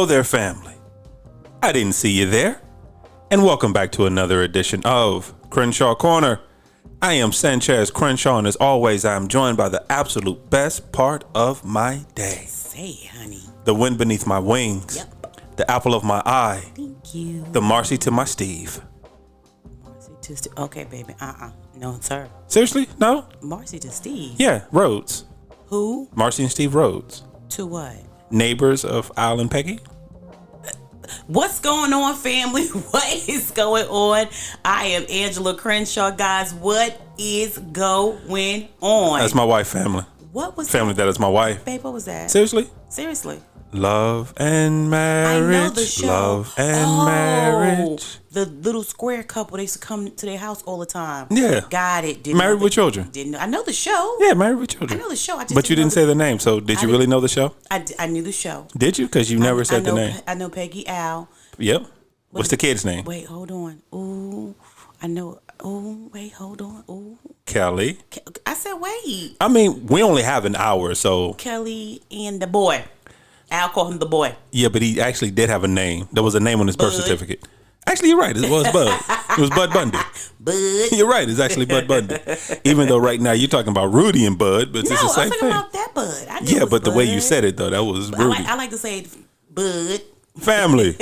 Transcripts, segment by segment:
Hello there, family. I didn't see you there. And welcome back to another edition of Crenshaw Corner. I am Sanchez Crenshaw, and as always, I am joined by the absolute best part of my day. Say, honey. The wind beneath my wings. Yep. The apple of my eye. Thank you. The Marcy to my Steve. Marcy to Steve. Okay, baby. No, sir. Seriously? No? Marcy to Steve. Yeah, Rhodes. Who? Marcy and Steve Rhodes. To what? Neighbors of Al and Peggy. What's going on, family? What is going on? I am Angela Crenshaw, guys. What is going on? That's my wife, family. What was Family, that is my wife. Babe, what was that? Seriously? Seriously. Love and marriage. I know the show. Love and marriage. The little square couple, they used to come to their house all the time. Yeah. Got it. Married with Children. Didn't know. I know the show. Yeah, Married with Children. I know the show. But you didn't say the name, so did you really know the show? I knew the show. Did you? Because you never said the name. I know Peggy Al. Yep. What's the kid's name? Wait, hold on. Ooh, I know. Ooh, wait, hold on. Ooh. Kelly. I said wait. I mean, we only have an hour, so. Kelly and the boy. Al called him the boy. Yeah, but he actually did have a name. There was a name on his birth certificate. Actually, you're right. It was Bud. It was Bud Bundy. Bud. You're right. It's actually Bud Bundy. Even though right now you're talking about Rudy and Bud, but it's the same thing. No, I'm talking about that Bud. I knew Yeah, it was but the Bud. way you said it, though, that was Rudy. I like to say Bud. Family.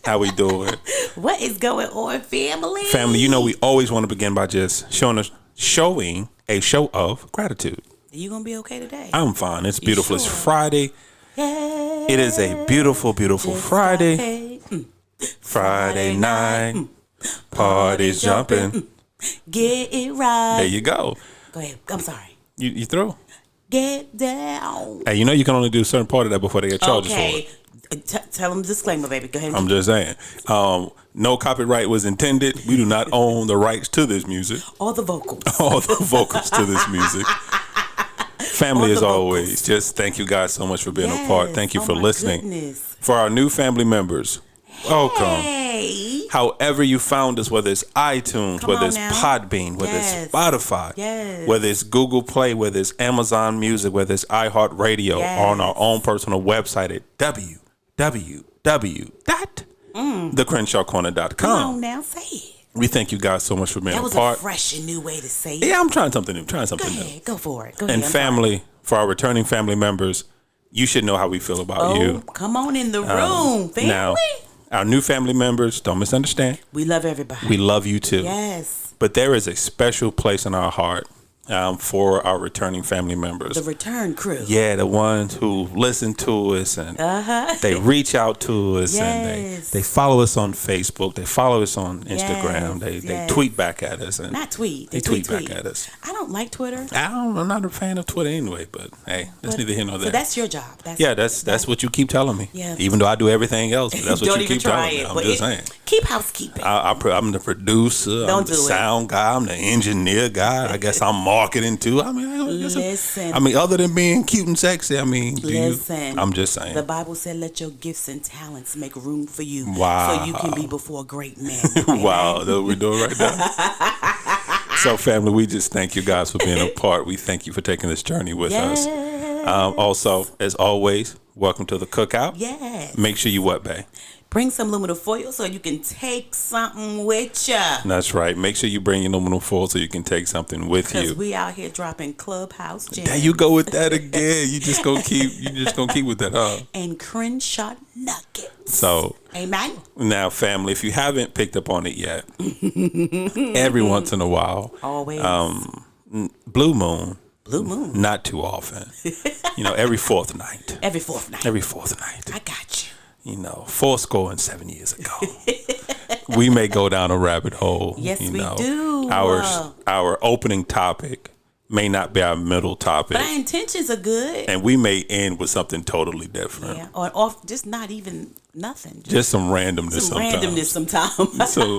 How we doing? What is going on, family? Family, you know we always want to begin by just showing a show of gratitude. Are you going to be okay today? I'm fine. It's beautiful. Sure? It's Friday. Yeah. It is a beautiful, beautiful Just Friday. okay. Friday night. Party's jumping. Get it right. There you go. Go ahead. I'm sorry. You through? Get down. Hey, you know you can only do a certain part of that before they get charges for it. Tell them the disclaimer, baby. Go ahead. I'm just saying. No copyright was intended. We do not own the rights to this music. All the vocals. All the vocals to this music. Family, as always, just thank you guys so much for being a part. Thank you for listening. Goodness. For our new family members, welcome. Hey. However you found us, whether it's iTunes, whether it's Podbean, whether it's Spotify, whether it's Google Play, whether it's Amazon Music, whether it's iHeartRadio, or on our own personal website at www.thecrenshawcorner.com. Come on now, say it. We thank you guys so much for being a part. That was a fresh and new way to say it. Yeah, I'm trying something new. Go ahead, go for it. Go ahead. And family, for our returning family members, you should know how we feel about you. Come on in the room, family. Now, our new family members, don't misunderstand. We love everybody. We love you too. Yes. But there is a special place in our heart for our returning family members. The return crew. Yeah, the ones who listen to us and they reach out to us and they follow us on Facebook. They follow us on Instagram. They tweet back at us. And not tweet. They tweet back at us. I don't like Twitter. I'm not a fan of Twitter anyway, but hey, that's neither here nor there. So that's your job. That's what you keep telling me. Yeah. Even though I do everything else, but that's what you keep telling me. I'm just saying. Keep housekeeping. I'm the producer. I'm the sound guy. I'm the engineer guy. I guess I'm marketing too. Listen. Other than being cute and sexy, I'm just saying. The Bible said, "Let your gifts and talents make room for you, wow. so you can be before great men." Wow, that's what we're doing right now. So, family, we just thank you guys for being a part. We thank you for taking this journey with us. Also, as always, welcome to the cookout. Yes. Make sure you what, babe? Bring some aluminum foil so you can take something with you. That's right. Make sure you bring your aluminum foil so you can take something with you. Because we out here dropping Clubhouse gems. There you go with that again. You just gonna keep with that, huh? And Crenshaw nuggets. So, amen. Now, family, if you haven't picked up on it yet, every once in a while, always, Blue Moon. Not too often. Every fourth night. Every fourth night. I got you. 7 years ago, we may go down a rabbit hole. Yes, we do. Our opening topic may not be our middle topic. But our intentions are good. And we may end with something totally different. Yeah, or just not even nothing. Just some randomness sometimes. So,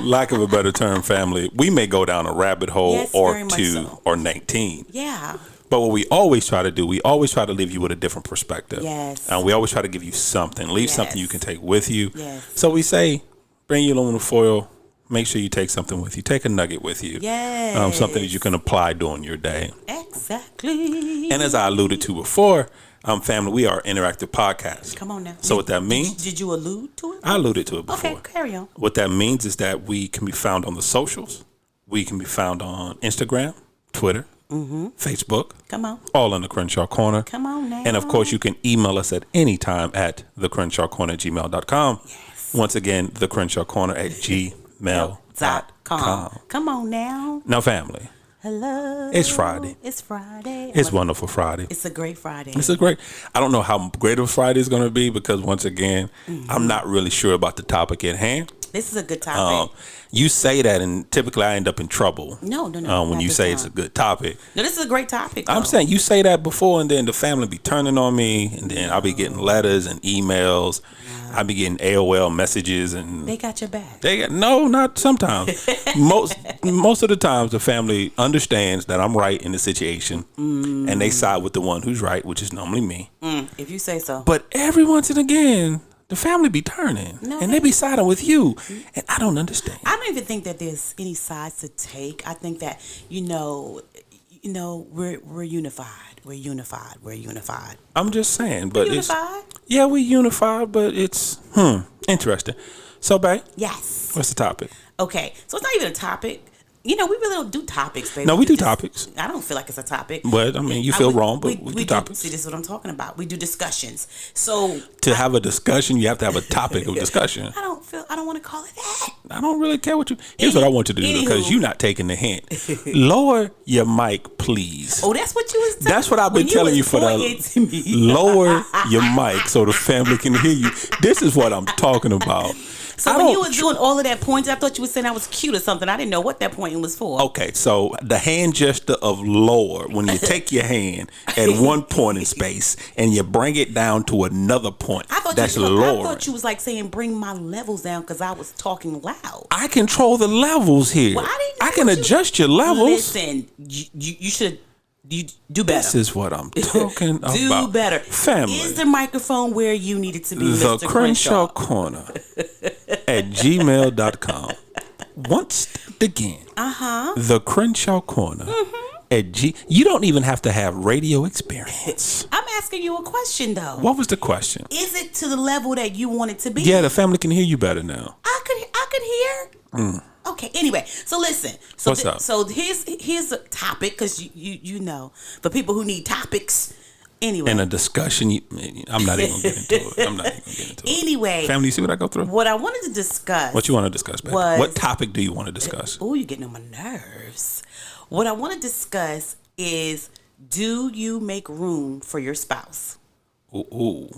lack of a better term, family, we may go down a rabbit hole or two or 19. Yeah. But what we always try to do, we always try to leave you with a different perspective. Yes. And we always try to give you something, something you can take with you. Yes. So we say, bring your aluminum foil. Make sure you take something with you. Take a nugget with you. Yes. Something that you can apply during your day. Exactly. And as I alluded to before, Family, we are an interactive podcast. Come on now. So what that means... Did you allude to it? I alluded to it before. Okay, carry on. What that means is that we can be found on the socials. We can be found on Instagram, Twitter, Facebook. Come on. All in the Crenshaw Corner. Come on now. And of course, you can email us at any time at thecrenshawcorner@gmail.com. Yes. Once again, thecrenshawcorner@gmail.com. Come on now. Now, family. Hello. It's Friday. It's Friday. It's wonderful Friday. It's a great Friday. I don't know how great of Friday is going to be because once again, I'm not really sure about the topic at hand. This is a good topic. You say that, and typically I end up in trouble. No. When you say it's a good topic. No, this is a great topic. I'm saying you say that before, and then the family be turning on me, and then I'll be getting letters and emails. I'll be getting AOL messages, and they got your back. Not sometimes. most of the times, the family understands that I'm right in the situation, and they side with the one who's right, which is normally me. If you say so. But every once and again, the family be turning, and they be siding with you, and I don't understand. I don't even think that there's any sides to take. I think that we're unified. We're unified. I'm just saying, but we're unified? We're unified, but it's interesting. So, babe, yes. What's the topic? Okay, so it's not even a topic. We really don't do topics, baby. No, we do topics. I don't feel like it's a topic. But, I mean, you feel wrong, but we do topics. See, this is what I'm talking about. We do discussions. So to have a discussion, you have to have a topic of discussion. I don't want to call it that. I don't really care what you... Here's what I want you to do, because you're not taking the hint. Lower your mic, please. Oh, that's what you was telling me. That's what I've been telling you for the... Lower your mic so the family can hear you. This is what I'm talking about. So when you were doing all of that pointing, I thought you were saying I was cute or something. I didn't know what that pointing was for. Okay, so the hand gesture of lower, when you take your hand at one point in space and you bring it down to another point, that's lowering. I thought you was like saying bring my levels down because I was talking loud. I control the levels here. Well, I can adjust your levels. Listen, you should... You do better. This is what I'm talking about. Do better. Family. Is the microphone where you need it to be, The Mr. Crenshaw Corner at gmail.com. Once again. The Crenshaw Corner at You don't even have to have radio experience. I'm asking you a question, though. What was the question? Is it to the level that you want it to be? Yeah, the family can hear you better now. I could hear. Okay. Anyway, so listen. So what's up? So here's a topic because you know, for people who need topics. Anyway, in a discussion, I'm not even gonna get into it. Anyway, family, you see what I go through? What I wanted to discuss. What you want to discuss, baby? What topic do you want to discuss? Oh, you're getting on my nerves. What I want to discuss is: do you make room for your spouse? Ooh.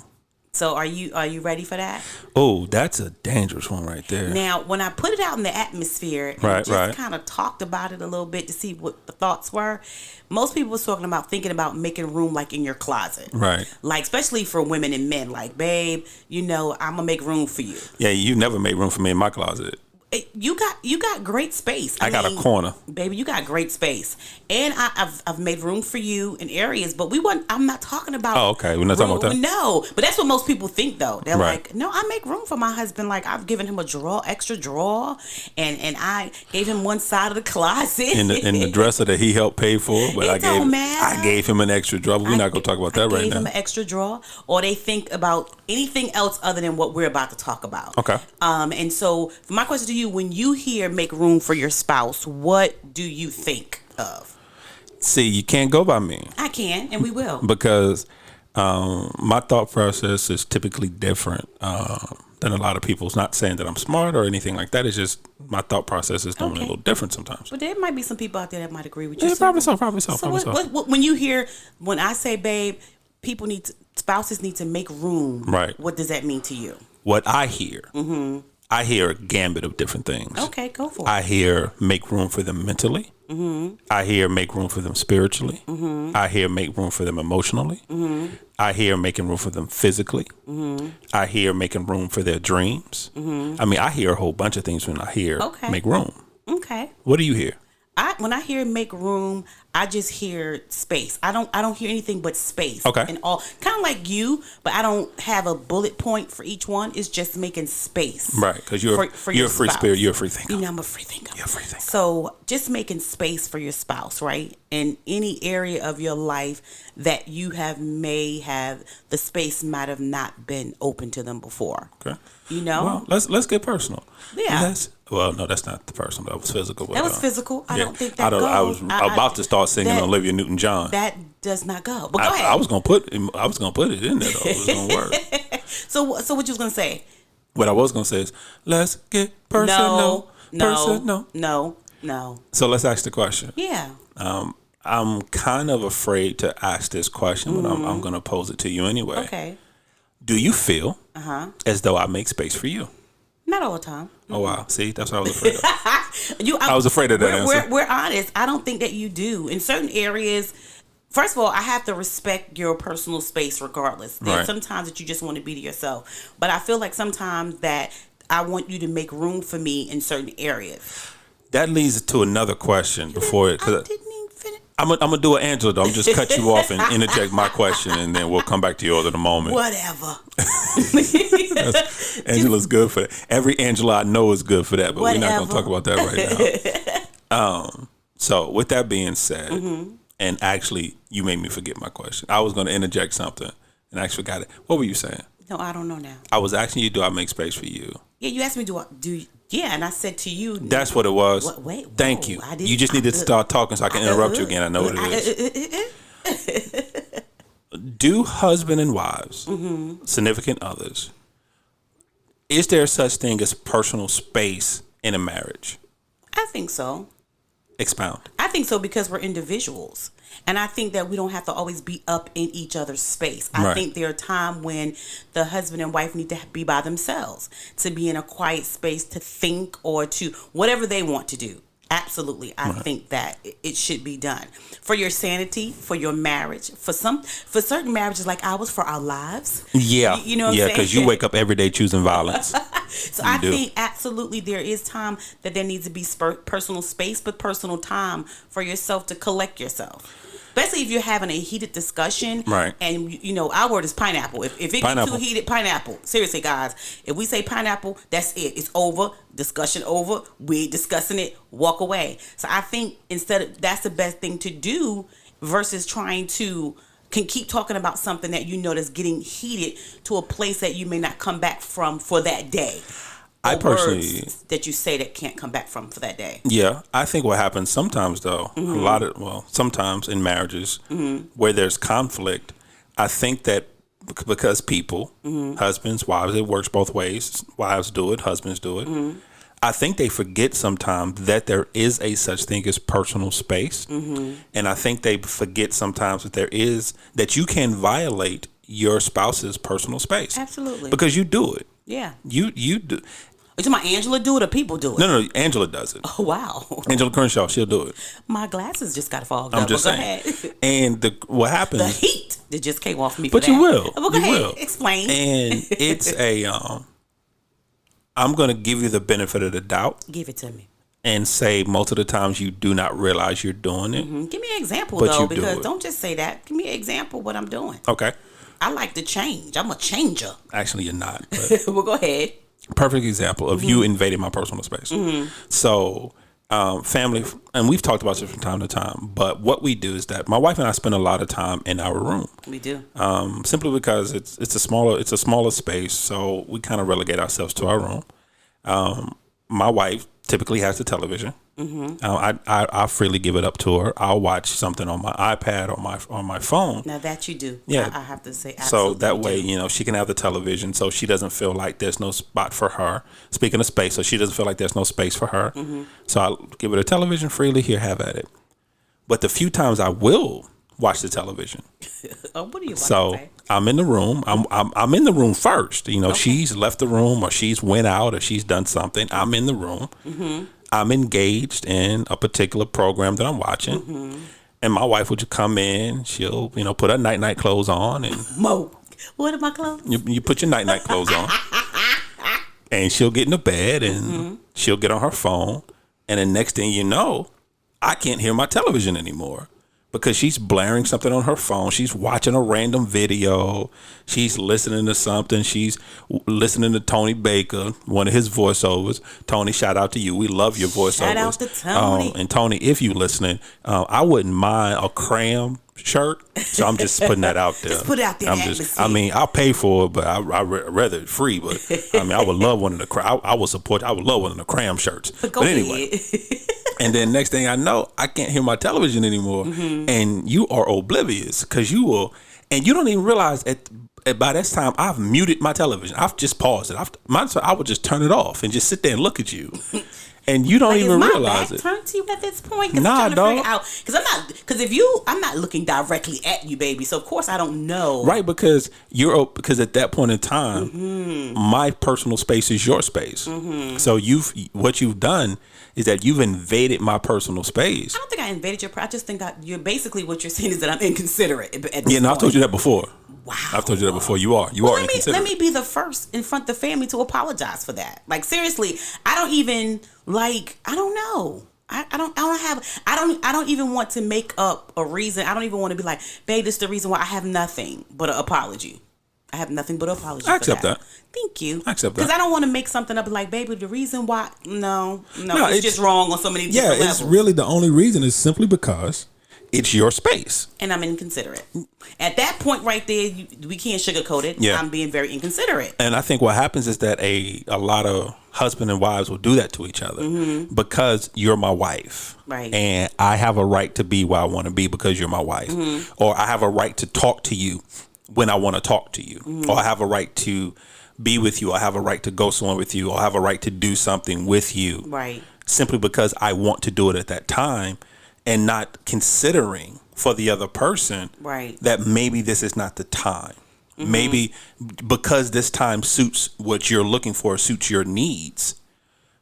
So are you ready for that? Oh, that's a dangerous one right there. Now, when I put it out in the atmosphere and just kind of talked about it a little bit to see what the thoughts were, most people was thinking about making room like in your closet. Right. Like, especially for women and men. Like, babe, I'm going to make room for you. Yeah, you never made room for me in my closet. You got great space. I got a corner, baby. You got great space, and I've made room for you in areas. But I'm not talking about. Oh, okay. We're not talking about that. No, but that's what most people think, though. They're like, no, I make room for my husband. Like I've given him a extra drawer, and I gave him one side of the closet in the dresser that he helped pay for. But I gave him an extra drawer. We're not gonna talk about that right now. I gave him an extra drawer, or they think about anything else other than what we're about to talk about. Okay. And so my question to you: when you hear make room for your spouse, what do you think of? See, you can't go by me. I can, and we will. Because my thought process is typically different than a lot of people's. Not saying that I'm smart or anything like that. It's just my thought process is normally a little different sometimes. But there might be some people out there that might agree with you. Yeah, probably so. When you hear, when I say, babe, spouses need to make room. Right. What does that mean to you? What I hear. Mm-hmm. I hear a gambit of different things. Okay, go for it. I hear make room for them mentally. Mm-hmm. I hear make room for them spiritually. Mm-hmm. I hear make room for them emotionally. Mm-hmm. I hear making room for them physically. Mm-hmm. I hear making room for their dreams. Mm-hmm. I mean, I hear a whole bunch of things when I hear make room. Okay. What do you hear? When I hear make room, I just hear space. I don't hear anything but space. Okay. And all kind of like you, but I don't have a bullet point for each one. It's just making space. Right, because you're a free spirit. You're a free thinker. You know, I'm a free thinker. You're a free thinker. So just making space for your spouse, right? In any area of your life that you may have the space might have not been open to them before. Okay. You know? Well, let's get personal. Yeah. Well, no, that's not the personal. That was physical. That was physical. I don't think that goes. I was about to start singing Olivia Newton-John. That does not go. But go ahead. I was gonna put it in there though. It was gonna work. So what you was gonna say? What I was gonna say is, let's get personal. No. So let's ask the question. Yeah. I'm kind of afraid to ask this question, but I'm gonna pose it to you anyway. Okay. Do you feel as though I make space for you? Not all the time. Oh wow! See, that's what I was afraid of. I was afraid of that answer. We're honest. I don't think that you do in certain areas. First of all, I have to respect your personal space regardless. There's sometimes that you just want to be to yourself, but I feel like sometimes that I want you to make room for me in certain areas. That leads to another question before it. I didn't even finish. I'm gonna do an Angela though. I'm just cut you off and interject my question, and then we'll come back to yours in a moment. Whatever. Angela's good for that. Every Angela I know is good for that, but we're not gonna talk about that right now. So with that being said, and actually you made me forget my question. I was gonna interject something and I actually forgot it. What were you saying? No, I don't know now. I was asking you, do I make space for you? Yeah, you asked me, yeah, and I said to you. That's what it was. Thank you. You just needed to start talking so I can interrupt you again. I know what it is. Do husband and wives, significant others, is there such thing as personal space in a marriage? I think so. Expound. I think so because we're individuals. And I think that we don't have to always be up in each other's space. I think there are times when the husband and wife need to be by themselves, to be in a quiet space, to think or to whatever they want to do. Absolutely. I think that it should be done for your sanity, for your marriage, for certain marriages like ours, for our lives. Yeah. You know what I'm saying? Because you wake up every day choosing violence. So I think absolutely there is time that there needs to be personal space, but personal time for yourself to collect yourself. Especially if you're having a heated discussion. Right. And, you know, our word is pineapple. If it gets too heated, pineapple. Seriously, guys. If we say pineapple, that's it. It's over. Discussion over. We're discussing it. Walk away. So I think that's the best thing to do versus trying to keep talking about something that you know that's getting heated to a place that you may not come back from for that day. I personally words that you say that can't come back from for that day. Yeah, I think what happens sometimes though, sometimes in marriages where there's conflict, I think that because people, husbands, wives, it works both ways. Wives do it, husbands do it. I think they forget sometimes that there is a such thing as personal space, and I think they forget sometimes that you can violate your spouse's personal space. Absolutely, because you do it. Yeah, you do. Are you talking about Angela do it or people do it? No, Angela does it. Oh, wow. Angela Crenshaw, she'll do it. My glasses just got fogged up. I'm just saying. Go ahead. And what happens? The heat that just came off me. But you will. Well, go ahead. Explain. And it's I'm going to give you the benefit of the doubt. Give it to me. And say most of the times you do not realize you're doing it. Give me an example, though, because don't just say that. Give me an example of what I'm doing. Okay. I like to change. I'm a changer. Actually, you're not. But well, go ahead. Perfect example of you invading my personal space. So, family, and we've talked about this from time to time, but what we do is that my wife and I spend a lot of time in our room. We do. Simply because it's a smaller space, so we kind of relegate ourselves to our room. My wife typically has the television. I freely give it up to her. I'll watch something on my iPad or on my phone. Now that you do, yeah. I have to say, so that way, she can have the television, so she doesn't feel like there's no spot for her. Speaking of space, so she doesn't feel like there's no space for her. So I'll give her a television freely. Here, have at it. But the few times I will watch the television. What do you? So I'm in the room. I'm in the room first. Okay. She's left the room, or she's went out, or she's done something. I'm in the room. I'm engaged in a particular program that I'm watching, and my wife would come in. She'll, put her night clothes on, and Mo, what are my clothes? You put your night clothes on, and she'll get in the bed, and she'll get on her phone, and the next thing you know, I can't hear my television anymore because she's blaring something on her phone. She's watching a random video. She's listening to something. She's listening to Tony Baker, one of his voiceovers. Tony, shout out to you. We love your voiceovers. Shout out to Tony. And Tony, if you listening, I wouldn't mind a cram shirt. So I'm just putting that out there. Just put it out there. I'll pay for it, but I rather it free. But I would love one of the I would love one of the cram shirts. But anyway. And then next thing I know, I can't hear my television anymore. And you are oblivious because you will, and you don't even realize by this time I've muted my television. I've just paused it. I would just turn it off and just sit there and look at you. And you don't even realize it. Is my back turned to you at this point? Nah, dog. I'm not looking directly at you, baby. So of course I don't know. Right, because at that point in time, my personal space is your space. So what you've done is that you've invaded my personal space. I don't think I invaded your. I just think you're basically what you're saying is that I'm inconsiderate. At this I've told you that before. Wow. I've told you that before. You are inconsiderate. Let me be the first in front of the family to apologize for that. Like seriously, I don't even I don't know. I don't even want to make up a reason. I don't even want to be like, babe, this is the reason why I have nothing but an apology. I have nothing but an apology. I accept that. Thank you. I accept that. Because I don't want to make something up like, baby, the reason why, no, it's just wrong on so many different levels. It's really the only reason is simply because it's your space. And I'm inconsiderate. At that point right there, we can't sugarcoat it. Yeah. I'm being very inconsiderate. And I think what happens is that a lot of husband and wives will do that to each other because you're my wife. Right. And I have a right to be where I want to be because you're my wife. Or I have a right to talk to you when I want to talk to you. Or I have a right to be with you. I have a right to go somewhere with you. Or I have a right to do something with you. Right. Simply because I want to do it at that time. And not considering for the other person that maybe this is not the time. Maybe because this time suits what you're looking for, suits your needs,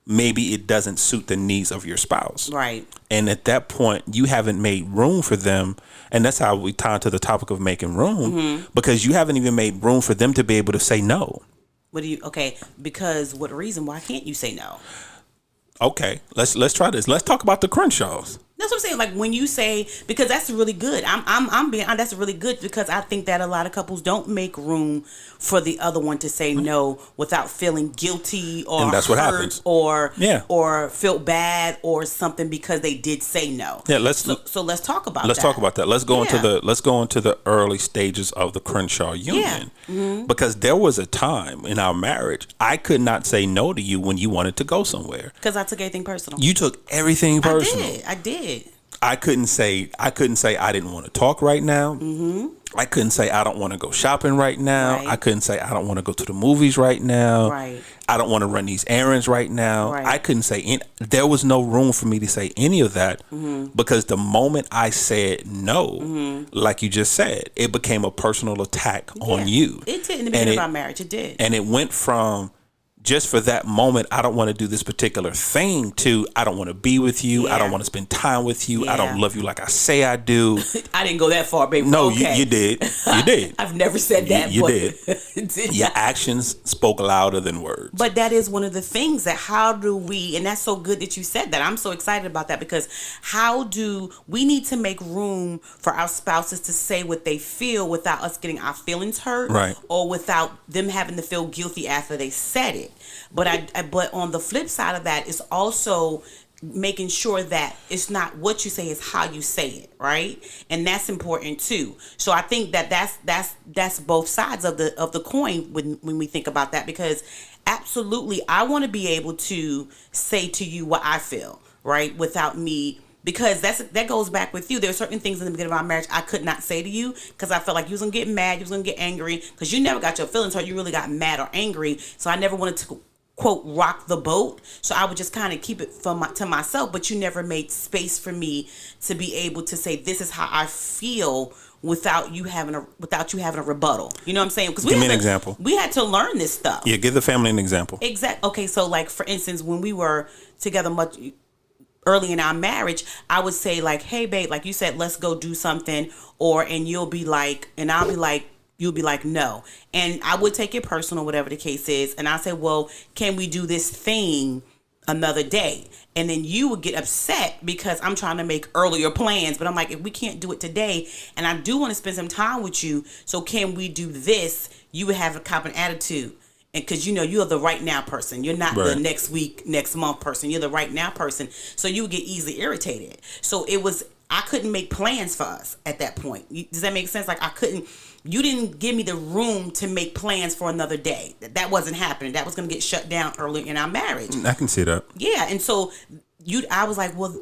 maybe it doesn't suit the needs of your spouse. Right. And at that point, you haven't made room for them. And that's how we tie into the topic of making room, because you haven't even made room for them to be able to say no. Because what reason? Why can't you say no? Okay, let's try this. Let's talk about the Crenshaws. That's what I'm saying. Like when you say, because that's really good. I'm being honest, that's really good because I think that a lot of couples don't make room for the other one to say no without feeling guilty or and that's what happens. or feel bad or something because they did say no. Yeah, so let's talk about that. Let's talk about that. Let's go into the early stages of the Crenshaw union. Because there was a time in our marriage I could not say no to you when you wanted to go somewhere. Because I took everything personal. You took everything personal. I did. I couldn't say I didn't want to talk right now. I couldn't say I don't want to go shopping right now. Right. I couldn't say I don't want to go to the movies right now. Right. I don't want to run these errands right now. Right. I couldn't say there was no room for me to say any of that because the moment I said no, like you just said, it became a personal attack on you. It did in the beginning of our marriage. It did. And it went from just for that moment, I don't want to do this particular thing to I don't want to be with you. Yeah. I don't want to spend time with you. Yeah. I don't love you like I say I do. I didn't go that far, baby. No, okay. you did. You did. I've never said that. You did. Your actions spoke louder than words. But that is one of the things that how do we, and that's so good that you said that. I'm so excited about that because how do we need to make room for our spouses to say what they feel without us getting our feelings hurt, right? Or without them having to feel guilty after they said it. But but on the flip side of that is also making sure that it's not what you say, is how you say it, right? And that's important too. So I think that that's both sides of the coin when we think about that, because absolutely I want to be able to say to you what I feel, right? Without me, because that goes back with you. There are certain things in the beginning of our marriage I could not say to you because I felt like you was gonna get mad, you was gonna get angry, because you never got your feelings hurt. You really got mad or angry. So I never wanted to quote rock the boat. So I would just kind of keep it to myself. But you never made space for me to be able to say this is how I feel without you having a rebuttal. You know what I'm saying? Because give me an example. We had to learn this stuff. Yeah, give the family an example. Exactly. Okay, so like for instance, when we were together much early in our marriage, I would say like, hey babe, like you said, let's go do something, and you'll be like, and I'll be like, you'll be like, no. And I would take it personal, whatever the case is. And I say, well, can we do this thing another day. And then you would get upset because I'm trying to make earlier plans. But I'm like, if we can't do it today, and I do want to spend some time with you, so can we do this? You would have a common attitude. And because you're the right now person. You're not the next week, next month person. You're the right now person. So you would get easily irritated. So I couldn't make plans for us at that point. Does that make sense? Like you didn't give me the room to make plans for another day. That wasn't happening. That was going to get shut down early in our marriage. I can see that. Yeah. And so I was like, well,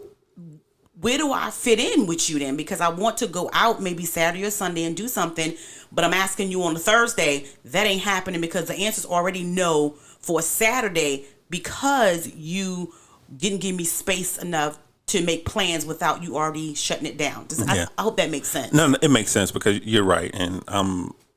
where do I fit in with you then? Because I want to go out maybe Saturday or Sunday and do something, but I'm asking you on a Thursday. That ain't happening because the answer's already no for Saturday because you didn't give me space enough to make plans without you already shutting it down. I hope that makes sense. No, it makes sense because you're right, and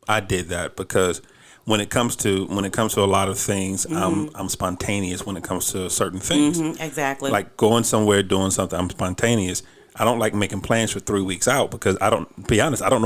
I did that because when it comes to a lot of things, I'm spontaneous when it comes to certain things. Exactly. Like going somewhere, doing something, I'm spontaneous. I don't like making plans for 3 weeks out because I don't know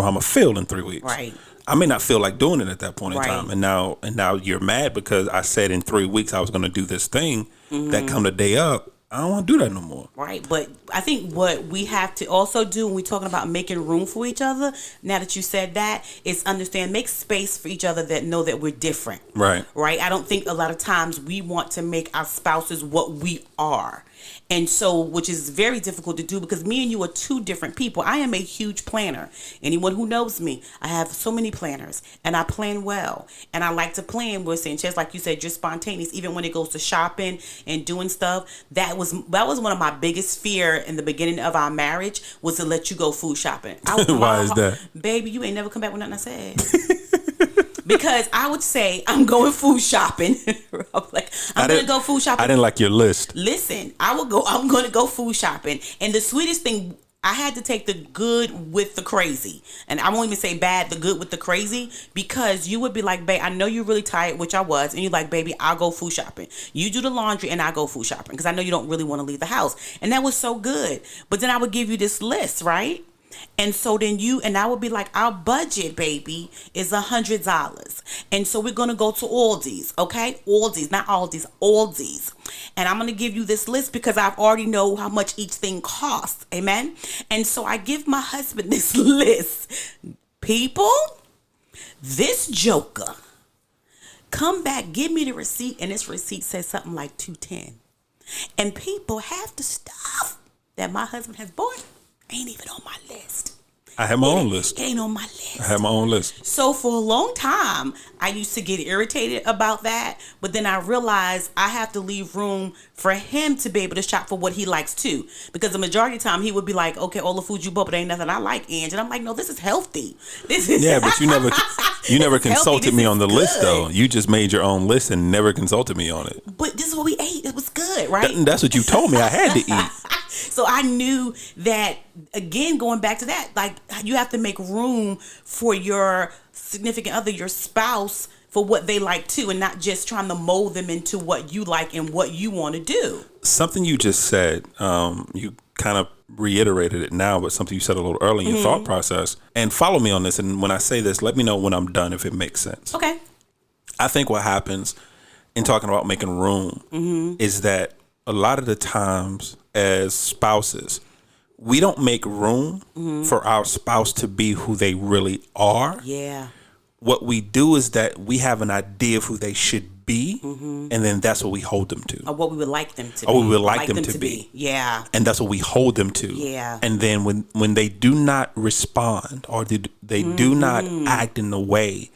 how I'm gonna feel in 3 weeks. Right. I may not feel like doing it at that point in time, and now you're mad because I said in 3 weeks I was going to do this thing. That come the day up, I don't want to do that no more. Right. But I think what we have to also do when we're talking about making room for each other, now that you said that, is make space for each other that know that we're different. Right. Right. I don't think a lot of times we want to make our spouses what we are. And so, which is very difficult to do because me and you are two different people. I am a huge planner. Anyone who knows me, I have so many planners and I plan well. And I like to plan with Sanchez, like you said, you're spontaneous. Even when it goes to shopping and doing stuff, that was one of my biggest fear in the beginning of our marriage was to let you go food shopping. Why is that? Baby, you ain't never come back with nothing I said. Because I would say, I'm going food shopping. I'm going to go food shopping. I didn't like your list. Listen, I'm going to go food shopping. And the sweetest thing, I had to take the good with the crazy. And I won't even say bad, the good with the crazy. Because you would be like, babe, I know you're really tired, which I was. And you're like, baby, I'll go food shopping. You do the laundry and I go food shopping. Because I know you don't really want to leave the house. And that was so good. But then I would give you this list, right? And so then I would be like, our budget, baby, is $100. And so we're going to go to Aldi's, okay? Aldi's, not Aldi's, Aldi's. And I'm going to give you this list because I already know how much each thing costs. Amen? And so I give my husband this list. People, this joker, come back, give me the receipt. And this receipt says something like $210. And people, half the stuff that my husband has bought ain't even on my list. I have my own list. It ain't on my list. I have my own list. So for a long time, I used to get irritated about that. But then I realized I have to leave room for him to be able to shop for what he likes too. Because the majority of the time he would be like, okay, all the food you bought, but ain't nothing I like, Ange. And I'm like, no, this is healthy. This is but you never consulted me on the list though. You just made your own list and never consulted me on it. But this is what we ate. It was good, right? That's what you told me I had to eat. So I knew that, again, going back to that, like you have to make room for your significant other, your spouse, for what they like too, and not just trying to mold them into what you like and what you want to do. Something you just said, you kind of reiterated it now, but something you said a little early in your thought process. And follow me on this. And when I say this, let me know when I'm done if it makes sense. Okay. I think what happens in talking about making room is that a lot of the times as spouses, we don't make room for our spouse to be who they really are. Yeah. What we do is that we have an idea of who they should be, and then that's what we hold them to. Or what we would like them to be. Or we would like them to be. Yeah. And that's what we hold them to. Yeah. And then when they do not respond or they do not act in the way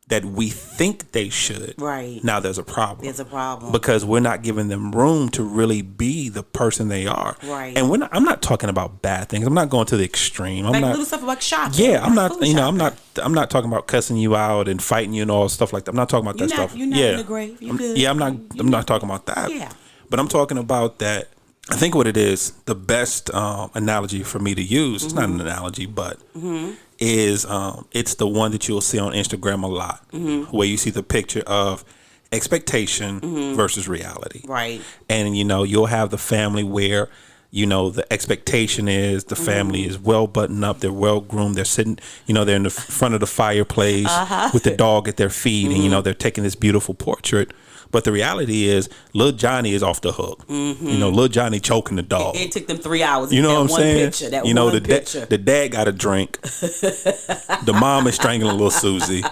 that we think they should, right, now there's a problem. There's a problem. Because we're not giving them room to really be the person they are. Right. And I'm not talking about bad things. I'm not going to the extreme. I'm like not little stuff like shopping. Yeah, I'm not I'm not talking about cussing you out and fighting you and all stuff like that. I'm not talking about stuff. You're not in the grave. You're good. Yeah, I'm not talking about that. Yeah. But I'm talking about that. I think what it is, the best analogy for me to use, it's not an analogy, but is it's the one that you'll see on Instagram a lot, where you see the picture of expectation versus reality. Right. And, you'll have the family where, the expectation is the family is well buttoned up, they're well groomed, they're sitting, they're in the front of the fireplace with the dog at their feet, and, they're taking this beautiful portrait. But the reality is, little Johnny is off the hook. You know, little Johnny choking the dog. It took them 3 hours. You know what I'm one saying? Picture, that you know, one picture. the dad got a drink. The mom is strangling little Susie.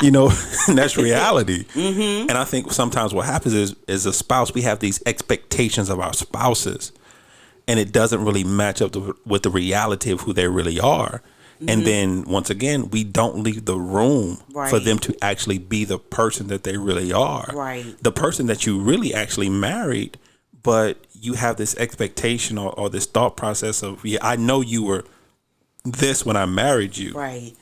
You know, and that's reality. And I think sometimes what happens is, as a spouse, we have these expectations of our spouses, and it doesn't really match up with the reality of who they really are. And then once again, we don't leave the room for them to actually be the person that they really are. Right. The person that you really actually married, but you have this expectation or this thought process of, yeah, I know you were this when I married you. Right.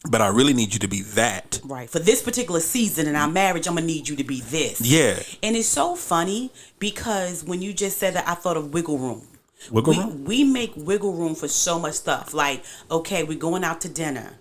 But I really need you to be that. Right. For this particular season in our marriage, I'm going to need you to be this. Yeah. And it's so funny because when you just said that, I thought of wiggle room. Wiggle room? We make wiggle room for so much stuff. Like, okay, we're going out to dinner.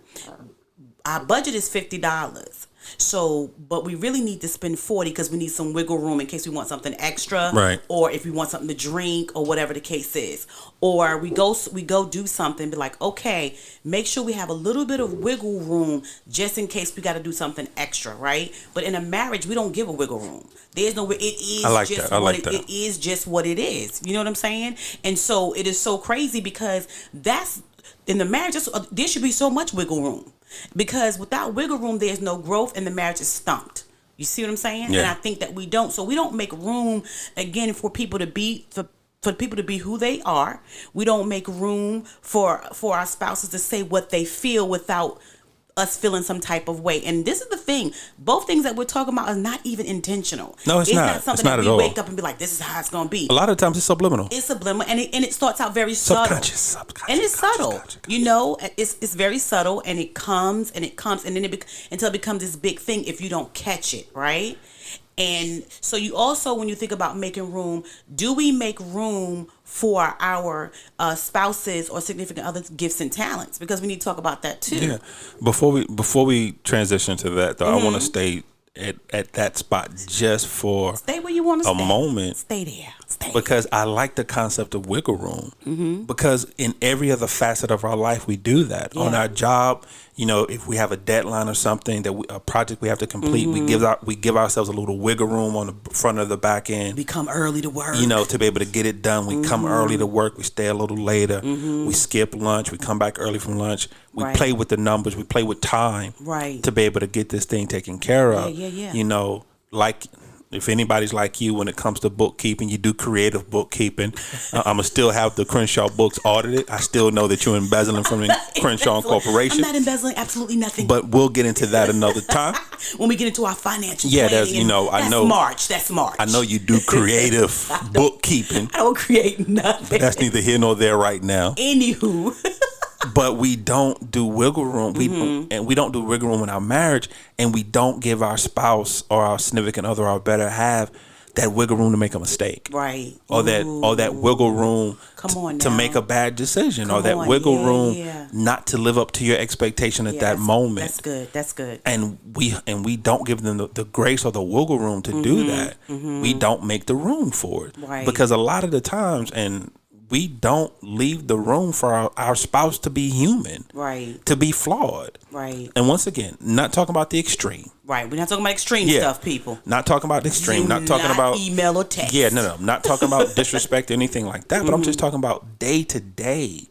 Our budget is $50. So, but we really need to spend $40 because we need some wiggle room in case we want something extra, right? Or if we want something to drink, or whatever the case is. Or we go do something, be like, okay, make sure we have a little bit of wiggle room just in case we got to do something extra, right? But in a marriage, we don't give a wiggle room. There's no. It is. I like just that. I like that. It is just what it is. You know what I'm saying? And so it is so crazy because that's in the marriage. There should be so much wiggle room. Because without wiggle room, there's no growth and the marriage is stumped. You see what I'm saying? Yeah. And I think that we don't. So we don't make room, again, for people to be for people to be who they are. We don't make room for our spouses to say what they feel without us feeling some type of way. And this is the thing. Both things that we're talking about are not even intentional. No, it's not. Something it's not that at we all. wake up and be like, this is how it's going to be. A lot of times it's subliminal. It's subliminal. And it starts out very subtle. Subconscious. And it's subtle. You know, it's very subtle, and it comes and then until it becomes this big thing if you don't catch it, right? And so you also, when you think about making room, do we make room for our spouses or significant others' gifts and talents? Because we need to talk about that too. Yeah. Before we transition to that, though, I want to stay at that spot just for stay where you want to a moment. Stay there. Stay. Because I like the concept of wiggle room. Because in every other facet of our life, we do that. Yeah. On our job, you know, if we have a deadline or something a project we have to complete, we give ourselves a little wiggle room on the front or the back end. We come early to work. You know, to be able to get it done. We come early to work. We stay a little later. We skip lunch. We come back early from lunch. We play with the numbers. We play with time. Right. To be able to get this thing taken care of. Yeah. You know, like, if anybody's like you when it comes to bookkeeping, you do creative bookkeeping. I'm going to still have the Crenshaw books audited. I still know that you're embezzling from the Crenshaw Corporation. I'm not embezzling absolutely nothing. But we'll get into that another time. When we get into our financial yeah, planning. that's, you know, I know. That's March. I know you do creative bookkeeping. I don't create nothing. But that's neither here nor there right now. Anywho. But we don't do wiggle room. We don't do wiggle room in our marriage, and we don't give our spouse or our significant other, or better half, that wiggle room to make a mistake, right? Or that wiggle room to make a bad decision, or that wiggle room not to live up to your expectation at that moment. That's good. And we don't give them the grace or the wiggle room to do that. We don't make the room for it, right? Because a lot of the times, and we don't leave the room for our spouse to be human, right? To be flawed, right? And once again, not talking about the extreme, right? We're not talking about extreme stuff, people. Not talking about the extreme. Not talking about email or text. Yeah, no. Not talking about disrespect or anything like that. But I'm just talking about day to day.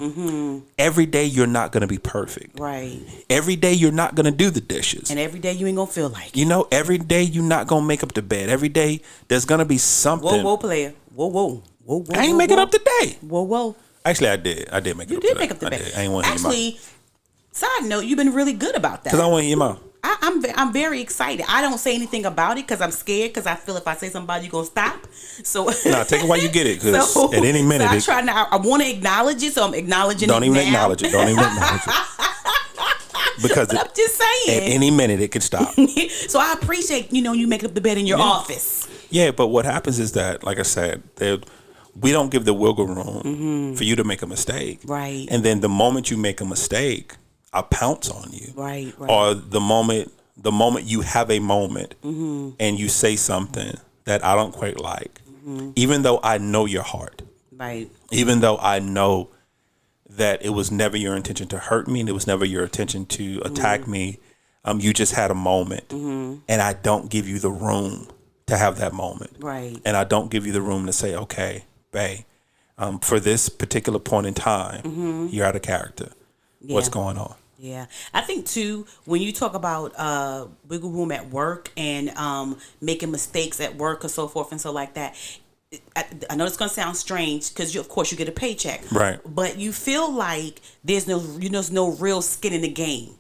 Every day you're not going to be perfect, right? Every day you're not going to do the dishes, and every day you ain't gonna feel like it. You know, every day you're not going to make up the bed. Every day there's going to be something. Whoa, player. Whoa. I ain't making up today. Whoa. Actually, I did. I did make it up today. You did make up the bed. I ain't want to hear your mouth. Side note, you've been really good about that. Because I want to hear your mouth. I'm very excited. I don't say anything about it because I'm scared, because I feel if I say something about it, you're going to stop. So take it while you get it, because at any minute. I want to acknowledge it, so I'm acknowledging Don't it even now. acknowledge it. Don't even acknowledge it. Because I'm just saying. At any minute, it could stop. So I appreciate, you making up the bed in your office. Yeah, but what happens is that, like I said, we don't give the wiggle room for you to make a mistake. Right. And then the moment you make a mistake, I pounce on you. Right. Or the moment you have a moment and you say something that I don't quite like, even though I know your heart. Right. Even though I know that it was never your intention to hurt me and it was never your intention to attack me. You just had a moment and I don't give you the room to have that moment. Right. And I don't give you the room to say, okay, babe, for this particular point in time, you're out of character. Yeah. What's going on? Yeah. I think too, when you talk about wiggle room at work and making mistakes at work or so forth and so like that, I know it's gonna sound strange because of course you get a paycheck, Right? But you feel like there's no real skin in the game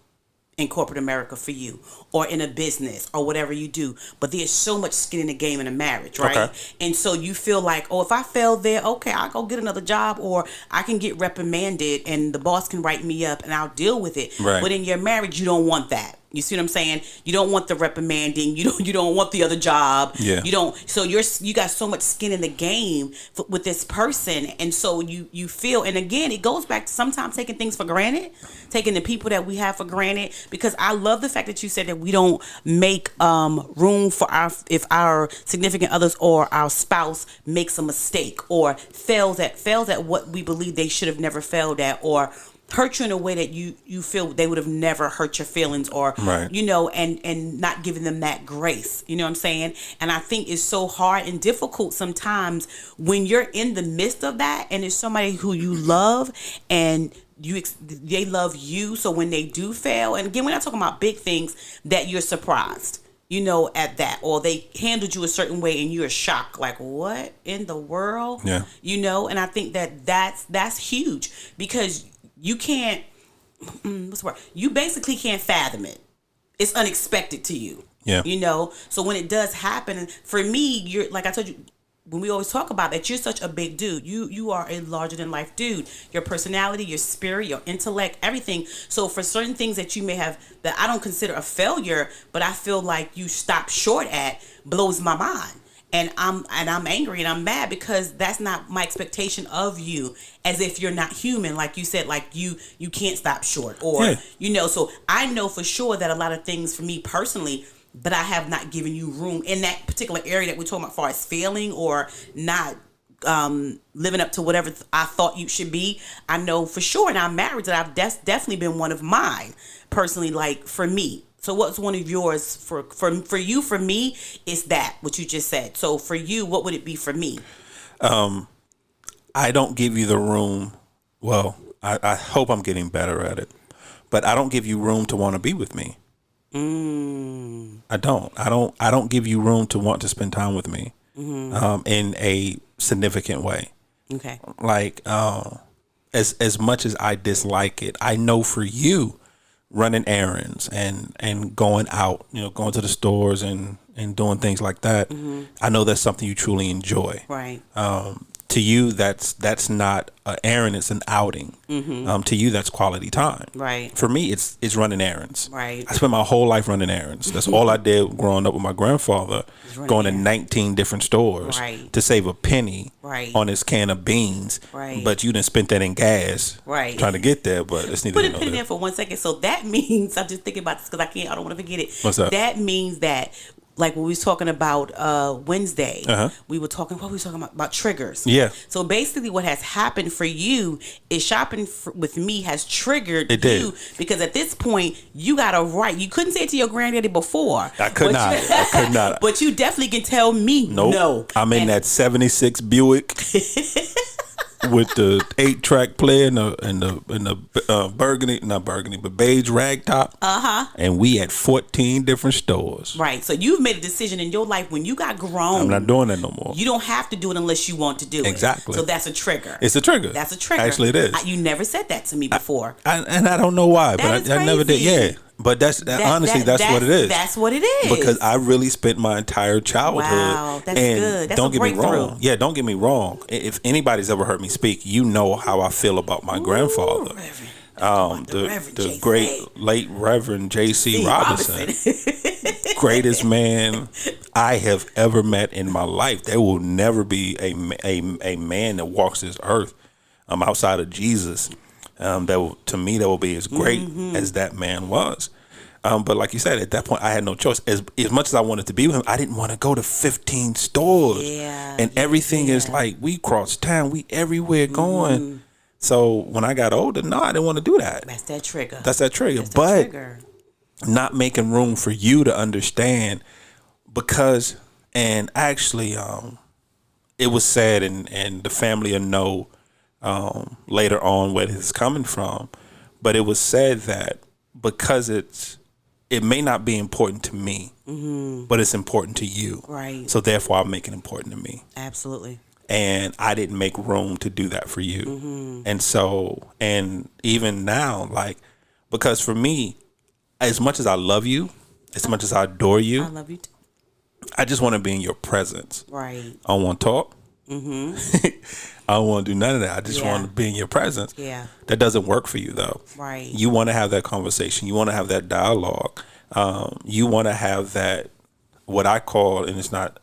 in corporate America for you, or in a business, or whatever you do. But there's so much skin in the game in a marriage, right? Okay. And so you feel like, oh, if I fail there, okay, I'll go get another job, or I can get reprimanded and the boss can write me up and I'll deal with it. Right. But in your marriage, you don't want that. You see what I'm saying? You don't want the reprimanding. You don't want the other job. Yeah. You don't. So you got so much skin in the game with this person, and so you feel. And again, it goes back to sometimes taking things for granted, taking the people that we have for granted. Because I love the fact that you said that we don't make room for if our significant others or our spouse makes a mistake or fails at what we believe they should have never failed at, or hurt you in a way that you feel they would have never hurt your feelings, or right. And not giving them that grace, you know what I'm saying? And I think it's so hard and difficult sometimes when you're in the midst of that and it's somebody who you love and they love you, so when they do fail, and again, we're not talking about big things, that you're surprised at that, or they handled you a certain way and you're shocked, like, what in the world? Yeah. And I think that's huge, because you can't, what's the word? You basically can't fathom it. It's unexpected to you. Yeah. So when it does happen, for me, you're, like I told you, when we always talk about that, you're such a big dude. You are a larger than life dude. Your personality, your spirit, your intellect, everything. So for certain things that you may have that I don't consider a failure, but I feel like you stop short at, blows my mind. And I'm angry and I'm mad because that's not my expectation of you, as if you're not human, like you said, like you can't stop short, or so I know for sure that a lot of things for me personally, but I have not given you room in that particular area that we're talking about, as far as failing or not living up to whatever I thought you should be. I know for sure, and I'm married, that I've definitely been one of mine personally, like for me. So what's one of yours for you? For me, is that what you just said. So for you, what would it be for me? I don't give you the room. Well, I hope I'm getting better at it, but I don't give you room to want to be with me. I don't give you room to want to spend time with me, in a significant way. Okay. Like, as much as I dislike it, I know for you, running errands and going out, going to the stores and doing things like that, I know that's something you truly enjoy. Right. To you, that's not an errand; it's an outing. To you, that's quality time. Right. For me, it's running errands. Right. I spent my whole life running errands. That's all I did growing up with my grandfather, going to 19 different stores to save a penny on his can of beans. Right. But you didn't spend that in gas. Right. Trying to get there, but it's neither. Put it in there for 1 second. So that means, I'm just thinking about this because I don't want to forget it. What's up? That means that, like when we was talking about Wednesday, we were talking about triggers. Yeah. So basically what has happened for you is shopping with me has triggered you, because at this point you got a right. You couldn't say it to your granddaddy before. I could not. But you definitely can tell me no. I'm in that 76 Buick with the 8-track player and the burgundy, not burgundy, but beige rag top. And we at 14 different stores. Right. So you've made a decision in your life when you got grown. I'm not doing that no more. You don't have to do it unless you want to do it. Exactly. So that's a trigger. It's a trigger. That's a trigger. Actually, it is. You never said that to me before. And I don't know why, That but I never did. Yeah. But honestly, that's what it is. That's what it is. Because I really spent my entire childhood. Wow, that's and good. That's don't a get me breakthrough. wrong. Yeah, don't get me wrong. If anybody's ever heard me speak, you know how I feel about my grandfather. The great late Reverend J.C. Robinson. Greatest man I have ever met in my life. There will never be a man that walks this earth outside of Jesus. To me, that will be as great as that man was. But like you said, at that point, I had no choice. As much as I wanted to be with him, I didn't want to go to 15 stores. Yeah, and everything is like, we cross town, we everywhere going. So when I got older, no, I didn't want to do that. That's that trigger. But not making room for you to understand, because And actually, it was said, and the family will know later on where this is coming from, but it was said that because it may not be important to me, but it's important to you. Right. So therefore, I'll make it important to me. Absolutely. And I didn't make room to do that for you. And so, and even now, like, because for me, as much as I love you, as much as I adore you, I love you too. I just want to be in your presence. Right. I don't want to talk. I don't want to do none of that. I just want to be in your presence. Yeah. That doesn't work for you, though. Right. You want to have that conversation. You want to have that dialogue. You want to have that, what I call, and it's not,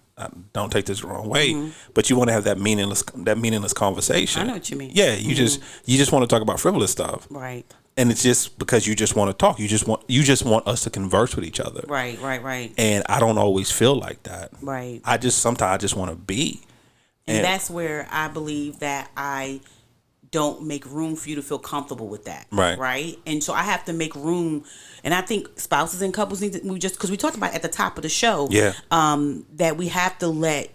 don't take this the wrong way, but you want to have that meaningless conversation. I know what you mean. Yeah, you just want to talk about frivolous stuff. Right. And it's just because you just want to talk. You just want us to converse with each other. Right. And I don't always feel like that. Right. Sometimes I just want to be. And that's where I believe that I don't make room for you to feel comfortable with that. Right. Right. And so I have to make room. And I think spouses and couples need to, because we talked about at the top of the show, that we have to let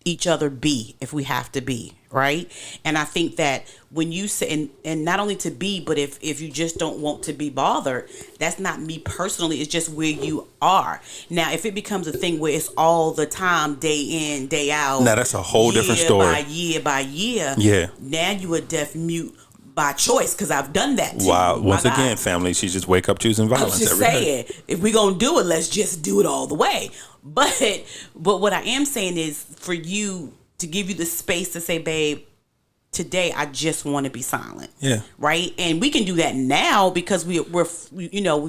each other be if we have to be. Right. And I think that when you say, and not only to be, but if you just don't want to be bothered, that's not me personally. It's just where you are. Now, if it becomes a thing where it's all the time, day in, day out. Now that's a whole different story. Year by year. Yeah. Now you a deaf mute by choice, because I've done that too. Wow. Once again, family, she just wake up choosing violence. I'm just saying, if we're going to do it, let's just do it all the way. But what I am saying is for you to give you the space to say, babe, today I just want to be silent. Yeah. Right? And we can do that now because we've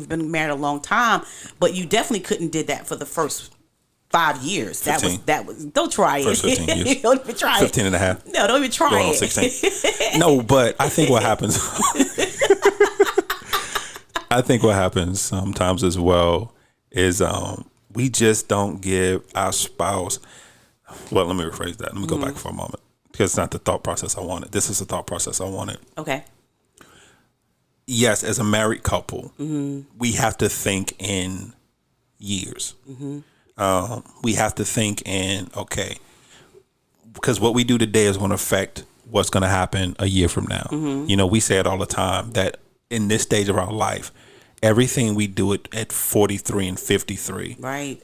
been married a long time, but you definitely couldn't did that for the first 5 years. 15. That was don't try it. First 15 years. Don't even try 15 it. and a half. No, don't even try Going it. on 16. No, but I think what happens sometimes as well is we just don't give our spouse, well, let me rephrase that. Let me go back for a moment, because it's not the thought process I wanted. This is the thought process I wanted. Okay. Yes, as a married couple, we have to think in years. We have to think in, okay, because what we do today is going to affect what's going to happen a year from now. You know, we say it all the time that in this stage of our life, everything we do at 43 and 53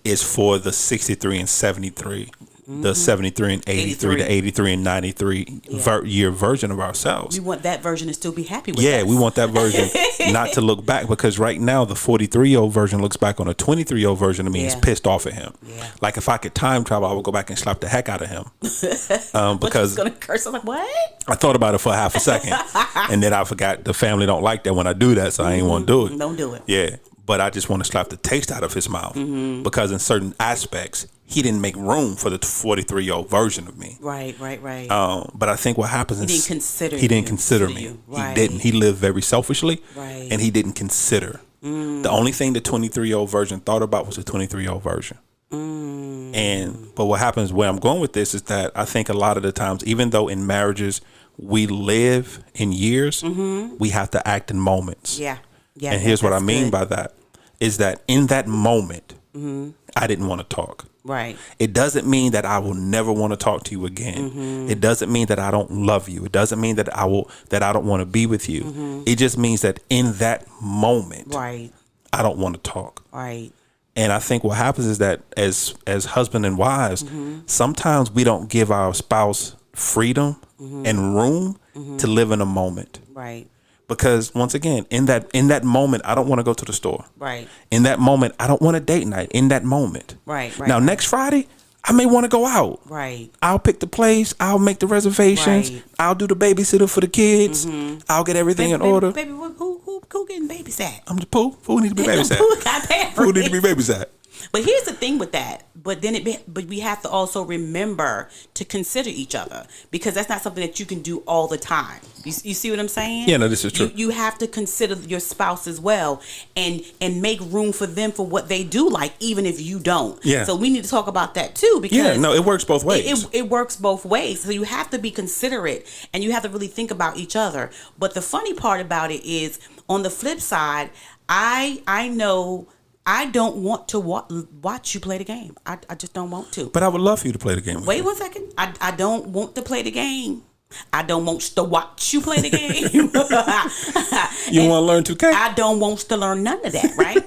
is for the 63 and 73. The 73 and 83, the 83 and 93 year version of ourselves. We want that version to still be happy with us. Yeah, we want that version not to look back, because right now the 43-year-old version looks back on a 23-year-old version of me and is pissed off at him. Yeah. Like if I could time travel, I would go back and slap the heck out of him. Because gonna curse. I'm like, what? I thought about it for half a second and then I forgot the family don't like that when I do that, so I ain't want to do it. Don't do it. Yeah. But I just want to slap the taste out of his mouth because in certain aspects, he didn't make room for the 43-year-old version of me. Right. But I think what happens is he didn't consider me. Right. He didn't. He lived very selfishly, right, and he didn't consider. The only thing the 23-year-old version thought about was the 23-year-old version. But what happens, where I'm going with this is that I think a lot of the times, even though in marriages we live in years, we have to act in moments. Yeah. And here's what I mean by that is that in that moment, I didn't want to talk. Right. It doesn't mean that I will never want to talk to you again. It doesn't mean that I don't love you. It doesn't mean that I don't want to be with you. It just means that in that moment, I don't want to talk. Right. And I think what happens is that as husband and wives, sometimes we don't give our spouse freedom and room to live in a moment. Right. Because once again, in that moment, I don't want to go to the store. Right. In that moment, I don't want a date night. In that moment. Right. Now, next Friday, I may want to go out. Right. I'll pick the place. I'll make the reservations. Right. I'll do the babysitter for the kids. I'll get everything in order. Baby, who getting babysat? I'm the Pooh. Who need to be babysat? Who need to be babysat? But here's the thing with that. But we have to also remember to consider each other, because that's not something that you can do all the time. You see what I'm saying? Yeah, no, this is true. You have to consider your spouse as well, and make room for them for what they do like, even if you don't. Yeah. So we need to talk about that too, because it works both ways. It works both ways. So you have to be considerate, and you have to really think about each other. But the funny part about it is, on the flip side, I know I don't want to watch you play the game. I just don't want to. But I would love for you to play the game with Wait me. 1 second. I don't want to play the game. I don't want to watch you play the game. You want to learn 2K? I don't want to learn none of that, right?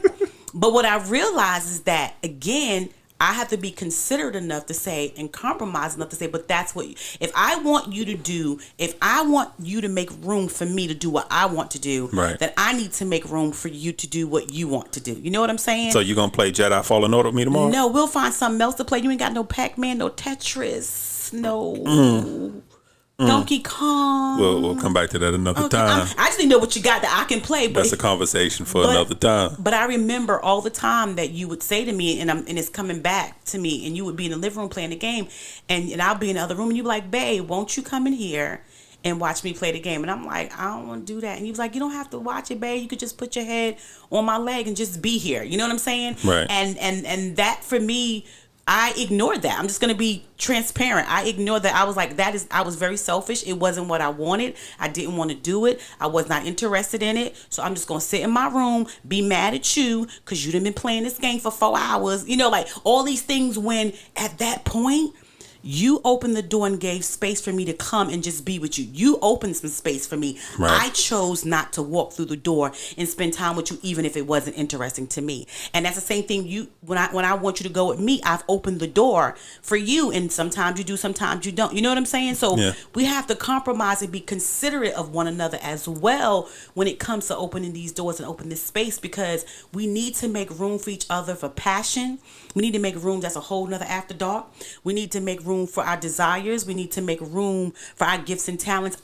But what I realize is that, again, I have to be considerate enough to say and compromise enough to say, but that's what, if I want you to make room for me to do what I want to do, right, then I need to make room for you to do what you want to do. You know what I'm saying? So you going to play Jedi Fallen Order with me tomorrow? No, we'll find something else to play. You ain't got no Pac-Man, no Tetris, no Donkey Kong. We'll come back to that another time. I just need to know what you got that I can play. But that's a conversation for another time. But I remember all the time that you would say to me, and it's coming back to me, and you would be in the living room playing the game, and I'll be in the other room, and you'd be like, babe, won't you come in here and watch me play the game? And I'm like, I don't want to do that. And he was like, you don't have to watch it, babe. You could just put your head on my leg and just be here. You know what I'm saying? Right. And that for me, I ignored that. I'm just going to be transparent. I ignored that. I was like, I was very selfish. It wasn't what I wanted. I didn't want to do it. I was not interested in it. So I'm just going to sit in my room, be mad at you because you done been playing this game for 4 hours. You know, like all these things, when at that point, you opened the door and gave space for me to come and just be with you. You opened some space for me. Right. I chose not to walk through the door and spend time with you, even if it wasn't interesting to me. And that's the same thing. When I want you to go with me, I've opened the door for you. And sometimes you do, sometimes you don't. You know what I'm saying? So we have to compromise and be considerate of one another as well when it comes to opening these doors and open this space, because we need to make room for each other for passion. We need to make room. That's a whole nother after dark. We need to make room for our desires. We need to make room for our gifts and talents.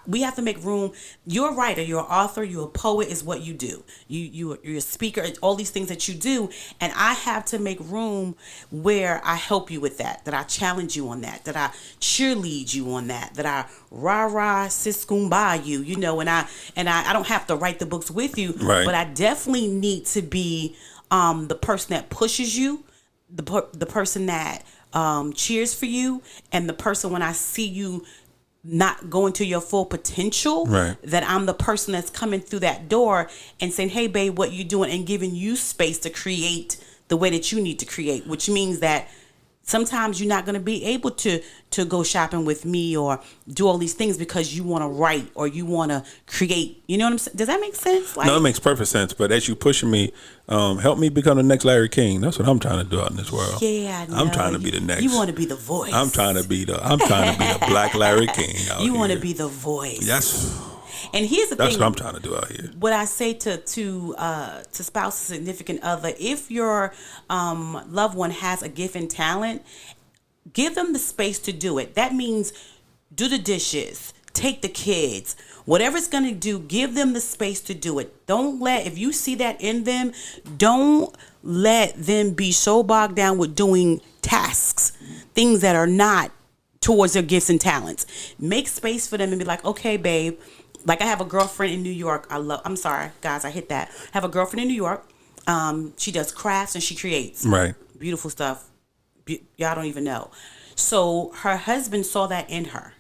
We have to make room. You're a writer, you're an author, you're a poet, is what you do. You're a speaker, all these things that you do. And I have to make room where I help you with that I challenge you on that I cheerlead you on that I rah-rah sis kumbaya you, you know, and I don't have to write the books with you, right, but I definitely need to be the person that pushes you, the person that cheers for you, and the person when I see you not going to your full potential, right, that I'm the person that's coming through that door and saying, hey babe, what you doing, and giving you space to create the way that you need to create, which means that sometimes you're not going to be able to go shopping with me or do all these things because you want to write or you want to create. You know what I'm saying? Does that make sense? No, it makes perfect sense. But as you pushing me, help me become the next Larry King. That's what I'm trying to do out in this world. Yeah, I know. I'm trying to be the next. You want to be the voice. I'm trying to be the Black Larry King out You want to here. be the voice. Yes. And here's the That's thing. what I'm trying to do out here. What I say to spouse, significant other, if your loved one has a gift and talent, give them the space to do it. That means do the dishes, take the kids, whatever it's going to do, give them the space to do it. If you see that in them, don't let them be so bogged down with doing tasks, things that are not towards their gifts and talents. Make space for them and be like, okay, babe. Like I have a girlfriend in New York. I'm sorry, guys, I hit that. I have a girlfriend in New York. She does crafts and she creates. Right. Beautiful stuff. Y'all don't even know. So her husband saw that in her.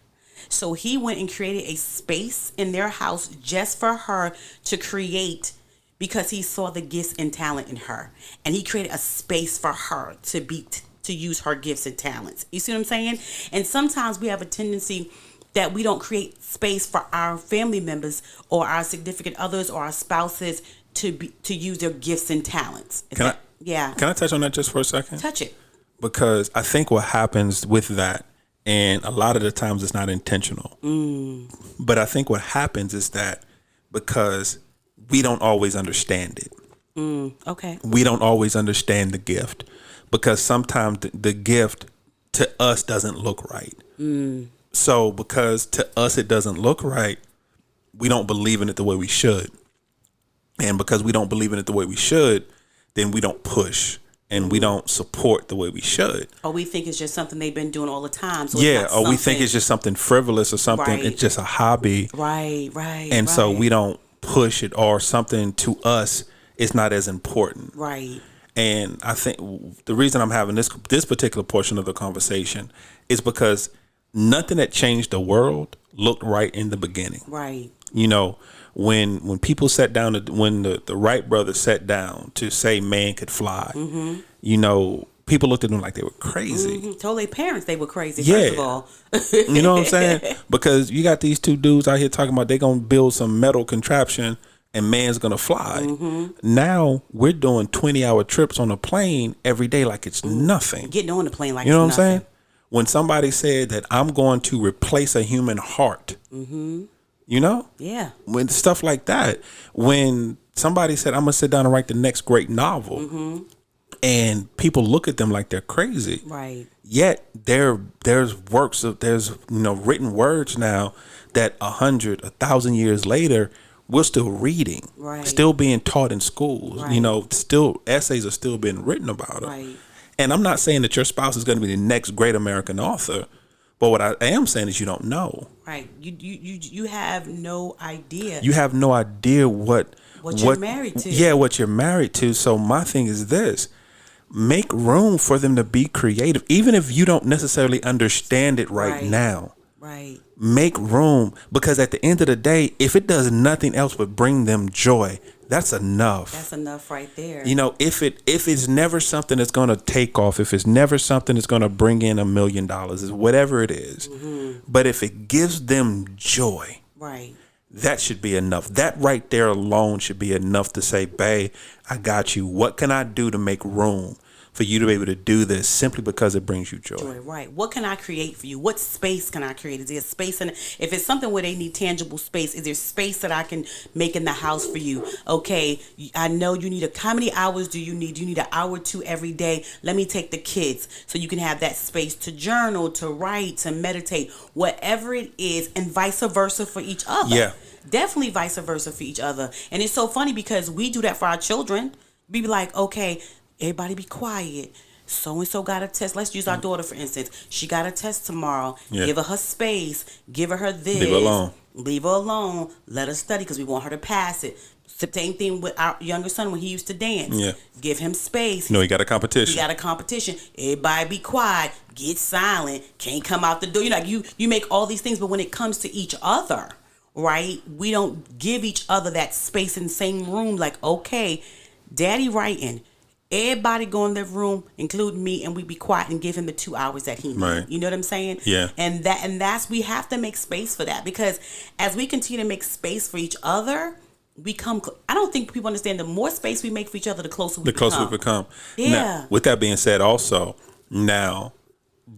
So he went and created a space in their house just for her to create, because he saw the gifts and talent in her. And he created a space for her to use her gifts and talents. You see what I'm saying? And sometimes we have a tendency that we don't create space for our family members or our significant others or our spouses to use their gifts and talents. Can I touch on that just for a second? Touch it. Because I think what happens with that, and a lot of the times it's not intentional, but I think what happens is that because we don't always understand it. Okay. We don't always understand the gift, because sometimes the gift to us doesn't look right. So because to us it doesn't look right, we don't believe in it the way we should. And because we don't believe in it the way we should, then we don't push and we don't support the way we should. Or we think it's just something they've been doing all the time. So or we think it's just something frivolous or something. Right. It's just a hobby. Right. And so we don't push it, or something to us is not as important. Right. And I think the reason I'm having this particular portion of the conversation is because nothing that changed the world looked right in the beginning. Right. You know, when people sat down, when the Wright brothers sat down to say man could fly, you know, people looked at them like they were crazy. Told their parents they were crazy, Yeah. first of all. You know what I'm saying? Because you got these two dudes out here talking about they gonna build some metal contraption and man's gonna fly. Now we're doing 20-hour trips on a plane every day like it's nothing. Getting on the plane like You know what it's I'm nothing. saying? When somebody said that I'm going to replace a human heart, you know? Yeah. When stuff like that. When somebody said I'm gonna sit down and write the next great novel, and people look at them like they're crazy. Right. Yet there's works of written words now that 100, 1,000 years later we're still reading, Right. still being taught in schools. Right. You know, still essays are still being written about it. Right. And I'm not saying that your spouse is going to be the next great American author, but what I am saying is you don't know. Right. You have no idea. You have no idea what you're married to. Yeah, what you're married to. So my thing is this: make room for them to be creative, even if you don't necessarily understand it right now. Right. Make room, because at the end of the day, if it does nothing else but bring them joy, that's enough. That's enough right there. You know, if it's never something that's going to take off, if it's never something that's going to bring in $1 million, whatever it is, but if it gives them joy, right, that should be enough. That right there alone should be enough to say, babe, I got you. What can I do to make room for you to be able to do this simply because it brings you joy? Right. What can I create for you? What space can I create? Is there space in if it's something where they need tangible space, is there space that I can make in the house for you? Okay, I know you need how many hours do you need? Do you need an hour or two every day? Let me take the kids so you can have that space to journal, to write, to meditate, whatever it is, and vice versa for each other. Yeah. Definitely vice versa for each other. And it's so funny because we do that for our children. We be like, okay, everybody be quiet. So-and-so got a test. Let's use our daughter, for instance. She got a test tomorrow. Yeah. Give her space. Give her this. Leave her alone. Leave her alone. Let her study because we want her to pass it. Same thing with our younger son when he used to dance. Yeah. Give him space. No, he got a competition. He got a competition. Everybody be quiet. Get silent. Can't come out the door. You make all these things, but when it comes to each other, right, we don't give each other that space in the same room. Like, okay, daddy writing. Everybody go in their room, including me, and we be quiet and give him the 2 hours that he needs. Right. You know what I'm saying? Yeah. And that's we have to make space for that, because as we continue to make space for each other, I don't think people understand the more space we make for each other, the closer we become. Yeah. Now, with that being said, also now,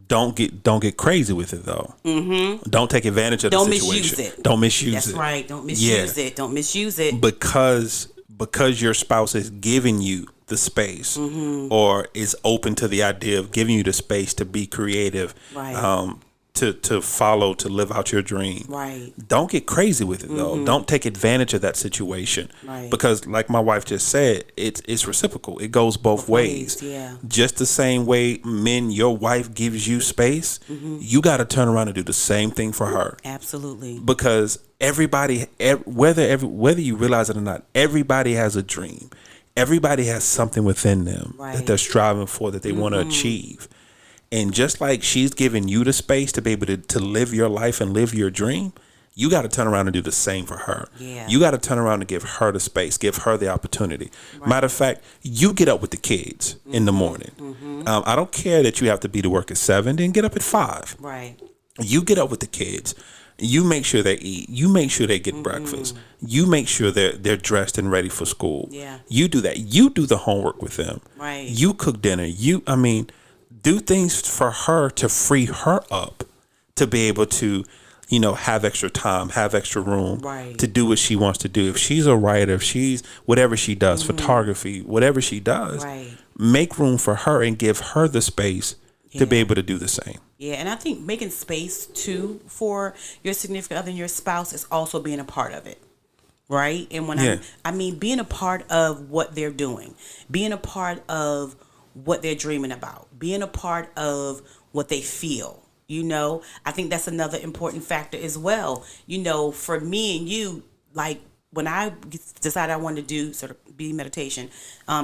don't get crazy with it though. Mm-hmm. Don't take advantage of the situation. Don't misuse it. Don't misuse That's it. right. Don't misuse it. Don't misuse it. Because your spouse is giving you the space, or is open to the idea of giving you the space to be creative, right. To follow, to live out your dream. Right. Don't get crazy with it though. Don't take advantage of that situation. Right. Because like my wife just said, it's reciprocal. It goes both ways. Yeah. Just the same way your wife gives you space, you got to turn around and do the same thing for her. Absolutely. Because everybody, whether you realize it or not, everybody has a dream. Everybody has something within them that they're striving for, that they want to achieve. And just like she's giving you the space to be able to live your life and live your dream, you got to turn around and do the same for her. Yeah. You got to turn around and give her the space, give her the opportunity. Right. Matter of fact, you get up with the kids in the morning. I don't care that you have to be to work at 7, then get up at 5. Right. You get up with the kids. You make sure they eat. You make sure they get breakfast. You make sure they're dressed and ready for school. Yeah. You do that. You do the homework with them. Right. You cook dinner. Do things for her to free her up to be able to, have extra time, have extra room to do what she wants to do. If she's a writer, if she's whatever she does, photography, whatever she does, make room for her and give her the space to be able to do the same. Yeah, and I think making space too for your significant other and your spouse is also being a part of it. Right? And when I mean being a part of what they're doing, being a part of what they're dreaming about, being a part of what they feel. I think that's another important factor as well. For me and you, like when I decided I wanted to do sort of be meditation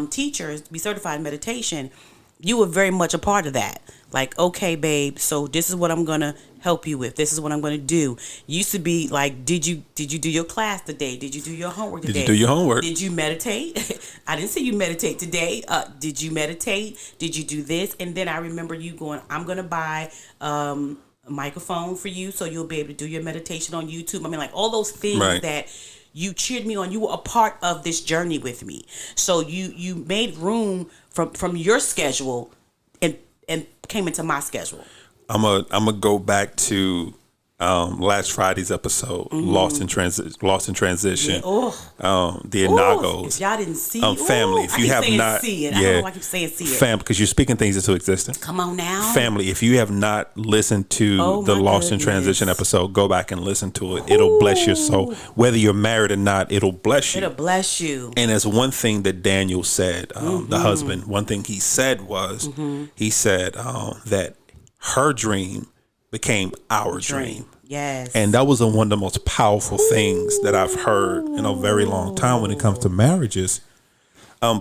teachers, be certified in meditation, you were very much a part of that. Like, okay, babe, so this is what I'm gonna help you with. This is what I'm gonna do. Used to be like, did you do your class today? Did you do your homework today? Did you do your homework? Did you meditate? I didn't say you meditate today. Did you meditate? Did you do this? And then I remember you going, I'm gonna buy a microphone for you so you'll be able to do your meditation on YouTube. I mean, like all those things that you cheered me on. You were a part of this journey with me. So you made room from your schedule and came into my schedule. I'm a go back to last Friday's episode, Lost in Transition. Yeah. The Inagos. If y'all didn't see, family. If you have not, see it. I don't know why I keep saying see it. Family, because you're speaking things into existence. Come on now, family. If you have not listened to the Lost in Transition episode, go back and listen to it. It'll bless your soul. Whether you're married or not, it'll bless you. It'll bless you. And as one thing that Daniel said, the husband, one thing he said was, he said that her dream became our dream. Yes. And that was one of the most powerful things that I've heard in a very long time when it comes to marriages,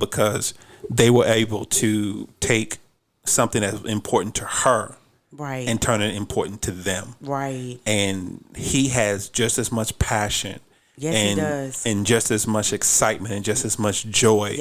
because they were able to take something that's important to her and turn it important to them. Right. And he has just as much passion. Yes, and, he does. And just as much excitement and just as much joy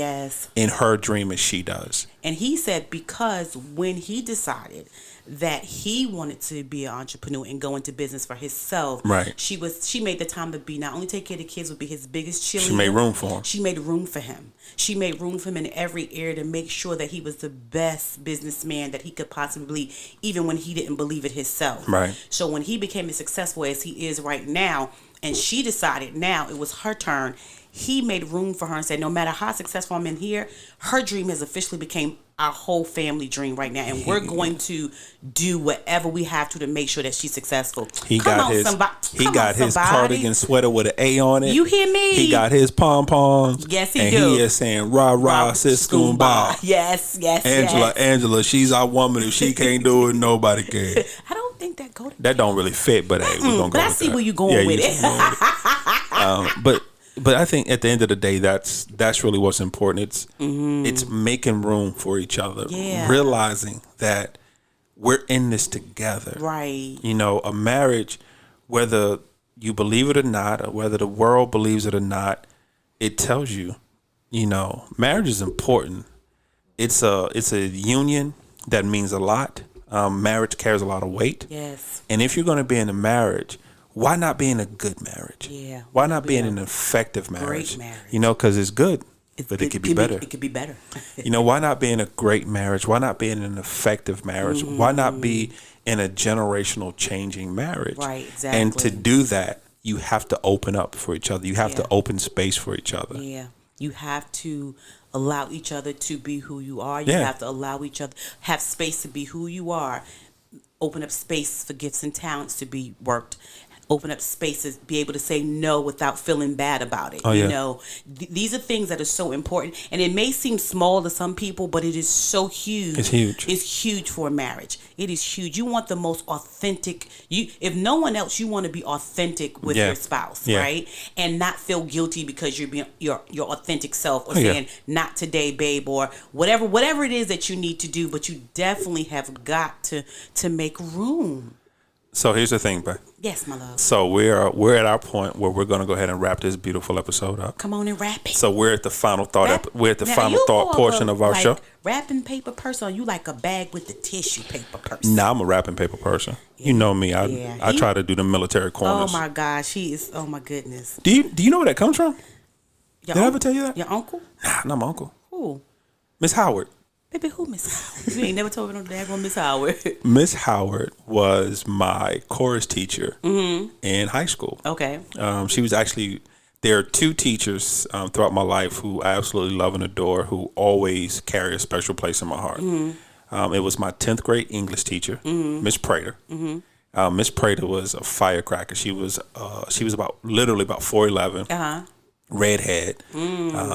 in her dream as she does. And he said because when he decided that he wanted to be an entrepreneur and go into business for himself, she made the time to be not only take care of the kids, would be his biggest cheerleader. She made room for him. She made room for him. She made room for him in every area to make sure that he was the best businessman that he could possibly, even when he didn't believe it himself. Right. So when he became as successful as he is right now, and she decided now it was her turn, he made room for her and said, no matter how successful I'm in here, her dream has officially became our whole family dream right now. And we're going to do whatever we have to make sure that she's successful. He got his cardigan sweater with an A on it. You hear me? He got his pom-poms. Yes, he and do. And he is saying, rah, rah, sis, skoomba. Yes, yes, Angela, she's our woman. If she can't do it, nobody can. I don't think that go together. That don't really fit, but hey, we're going to go But I see where you're going with it. But I think at the end of the day, that's really what's important. It's making room for each other, realizing that we're in this together. Right. You know, a marriage, whether you believe it or not, or whether the world believes it or not, it tells you, you know, marriage is important. It's a union that means a lot. Marriage carries a lot of weight. Yes. And if you're going to be in a marriage, why not be in a good marriage? Yeah. Why not be in an effective marriage? Great marriage. You know, because it's good, but it could be better. It could be better. You know, why not be in a great marriage? Why not be in an effective marriage? Why not be in a generational changing marriage? Right, exactly. And to do that, you have to open up for each other. You have to open space for each other. Yeah. You have to allow each other to be who you are. You have to allow each other, have space to be who you are. Open up space for gifts and talents to be worked. Open up spaces, be able to say no without feeling bad about it. You know, these are things that are so important. And it may seem small to some people, but it is so huge. It's huge. It's huge for a marriage. It is huge. You want the most authentic. If no one else, you want to be authentic with your spouse, right? And not feel guilty because you're being your authentic self, or saying not today, babe, or whatever it is that you need to do. But you definitely have got to make room. So here's the thing, babe. Yes, my love. So we're at our point where we're going to go ahead and wrap this beautiful episode up. Come on and wrap it. So we're at the final thought. We're at the final thought portion of our show. Wrapping paper person, or you like a bag with the tissue paper person? Nah, I'm a wrapping paper person. You know me. I try to do the military corners. Oh my gosh, he is. Oh my goodness. Do you know where that comes from? Did I ever tell you that? Your uncle? Nah, not my uncle. Who? Miss Howard. Baby, who Miss Howard? You ain't never told me no daggone Miss Howard. Miss Howard was my chorus teacher in high school. Okay. She was actually, there are two teachers throughout my life who I absolutely love and adore, who always carry a special place in my heart. It was my 10th grade English teacher, Miss Prater. Miss Prater was a firecracker. She was literally about 4'11". Redhead.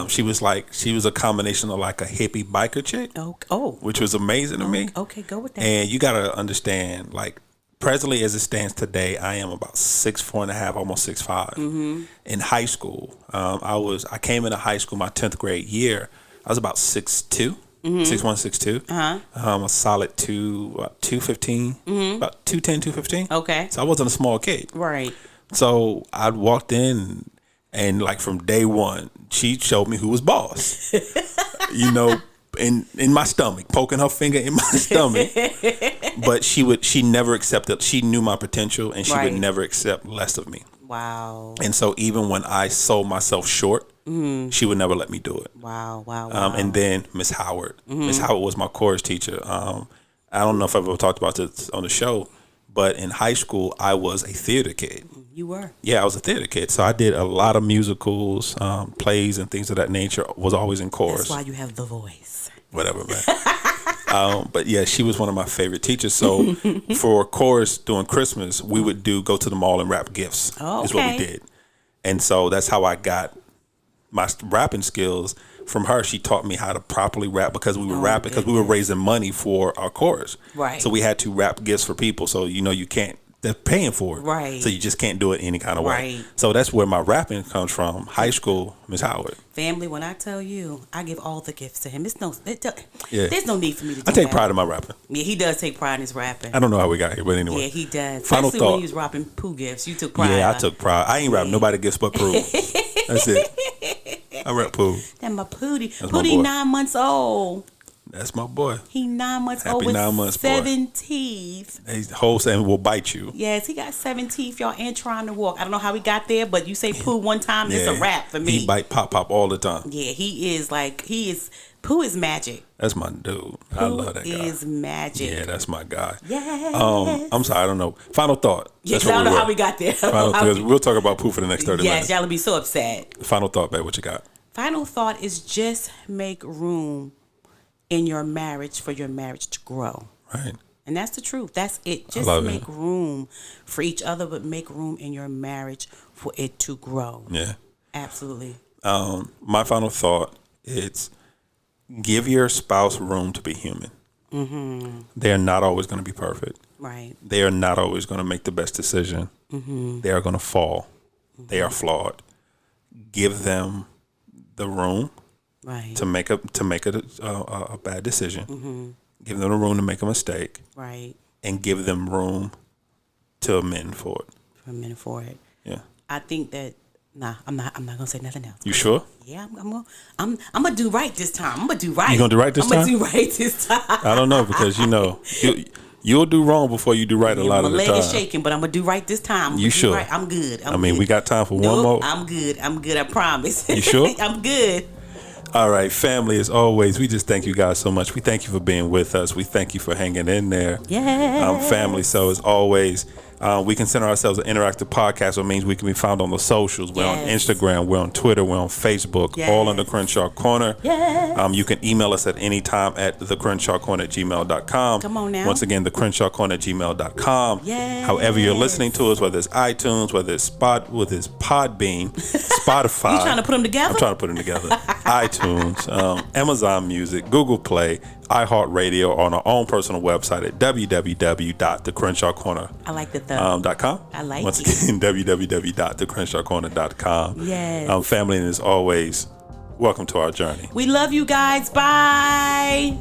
She was a combination of like a hippie biker chick. Oh. Which was amazing to me. Okay, go with that. And you gotta understand, like, presently as it stands today, I am about 6'4.5", almost 6'5". In high school, I came into high school my 10th grade year. I was about 6'2". 6'1", 6'2". A solid 215, about 210, 215. Okay. So I wasn't a small kid. Right. So I walked in, and like from day one, she showed me who was boss. In my stomach, poking her finger in my stomach. But she never accepted. She knew my potential, and she would never accept less of me. Wow. And so even when I sold myself short, she would never let me do it. Wow. And then Miss Howard. Miss Howard was my chorus teacher. I don't know if I've ever talked about this on the show, but in high school, I was a theater kid. You were? Yeah, I was a theater kid. So I did a lot of musicals, plays, and things of that nature. Was always in chorus. That's why you have the voice. Whatever, man. But yeah, she was one of my favorite teachers. So for chorus during Christmas, we would go to the mall and wrap gifts. Oh, okay. Is what we did. And so that's how I got my rapping skills from her. She taught me how to properly rap because we were rapping, because we were raising money for our chorus. Right. So we had to wrap gifts for people. So, you can't, they're paying for it. Right. So you just can't do it any kind of way. Right. So that's where my rapping comes from. High school, Miss Howard. Family, when I tell you, I give all the gifts to him. There's no need for me to do I take that. pride in my rapping. Yeah, he does take pride in his rapping. I don't know how we got here, but anyway. Yeah, he does. Final Especially thought. when he was rapping Pooh gifts. You took pride. Yeah, I took pride. I ain't rapping nobody gifts but Pooh. That's it. I rap Pooh. That my Pootie. That's my Pootie boy. 9 months old. That's my boy. He 9 months Happy old with 9 months, boy. 7 teeth. His whole saying will bite you. Yes, he got 7 teeth, y'all, and trying to walk. I don't know how he got there, but you say Pooh one time, it's a wrap for me. He bite pop all the time. Yeah, Pooh is magic. That's my dude. I love that guy. Pooh is magic. Yeah, that's my guy. Yes. I'm sorry, I don't know. Final thought. Yes, I don't know how we got there. We'll talk about Pooh for the next 30 minutes. Yes, y'all will be so upset. Final thought, babe. What you got? Final thought is just make room in your marriage for your marriage to grow. Right. And that's the truth. That's it. Just make room for each other, but make room in your marriage for it to grow. Yeah. Absolutely. My final thought is give your spouse room to be human. Mm-hmm. They are not always going to be perfect. Right. They are not always going to make the best decision. Mm-hmm. They are going to fall. Mm-hmm. They are flawed. Give them the room to make a bad decision. Mm-hmm. Give them the room to make a mistake. Right. And give them room to amend for it. Yeah. I think that I'm not gonna say nothing else. You sure? Yeah, I'm gonna do right this time. I'm gonna do right. You gonna do right this time? I'm gonna do right this time. I don't know, because you'll do wrong before you do right a lot of the time. My leg is shaking, but I'm gonna do right this time. You sure? Right. I'm good. We got time for one more. I'm good. I promise. You sure? I'm good. All right, family, as always, we just thank you guys so much. We thank you for being with us. We thank you for hanging in there. Yeah. Family, so as always, we consider ourselves an interactive podcast, which means we can be found on the socials. We're on Instagram, we're on Twitter, we're on Facebook, all under Crenshaw Corner. Yes. You can email us at any time at thecrenshawcorner@gmail.com. Come on now. Once again, thecrenshawcorner@gmail.com. Yes. However you're listening to us, whether it's iTunes, whether it's Podbean, Spotify. You trying to put them together? I'm trying to put them together. iTunes, Amazon Music, Google Play, iHeartRadio, on our own personal website at www.thecrenshawcorner.com. I like the .com. I like Once it. again, www.thecrenshawcorner.com. Yes. Family, and as always, welcome to our journey. We love you guys. Bye.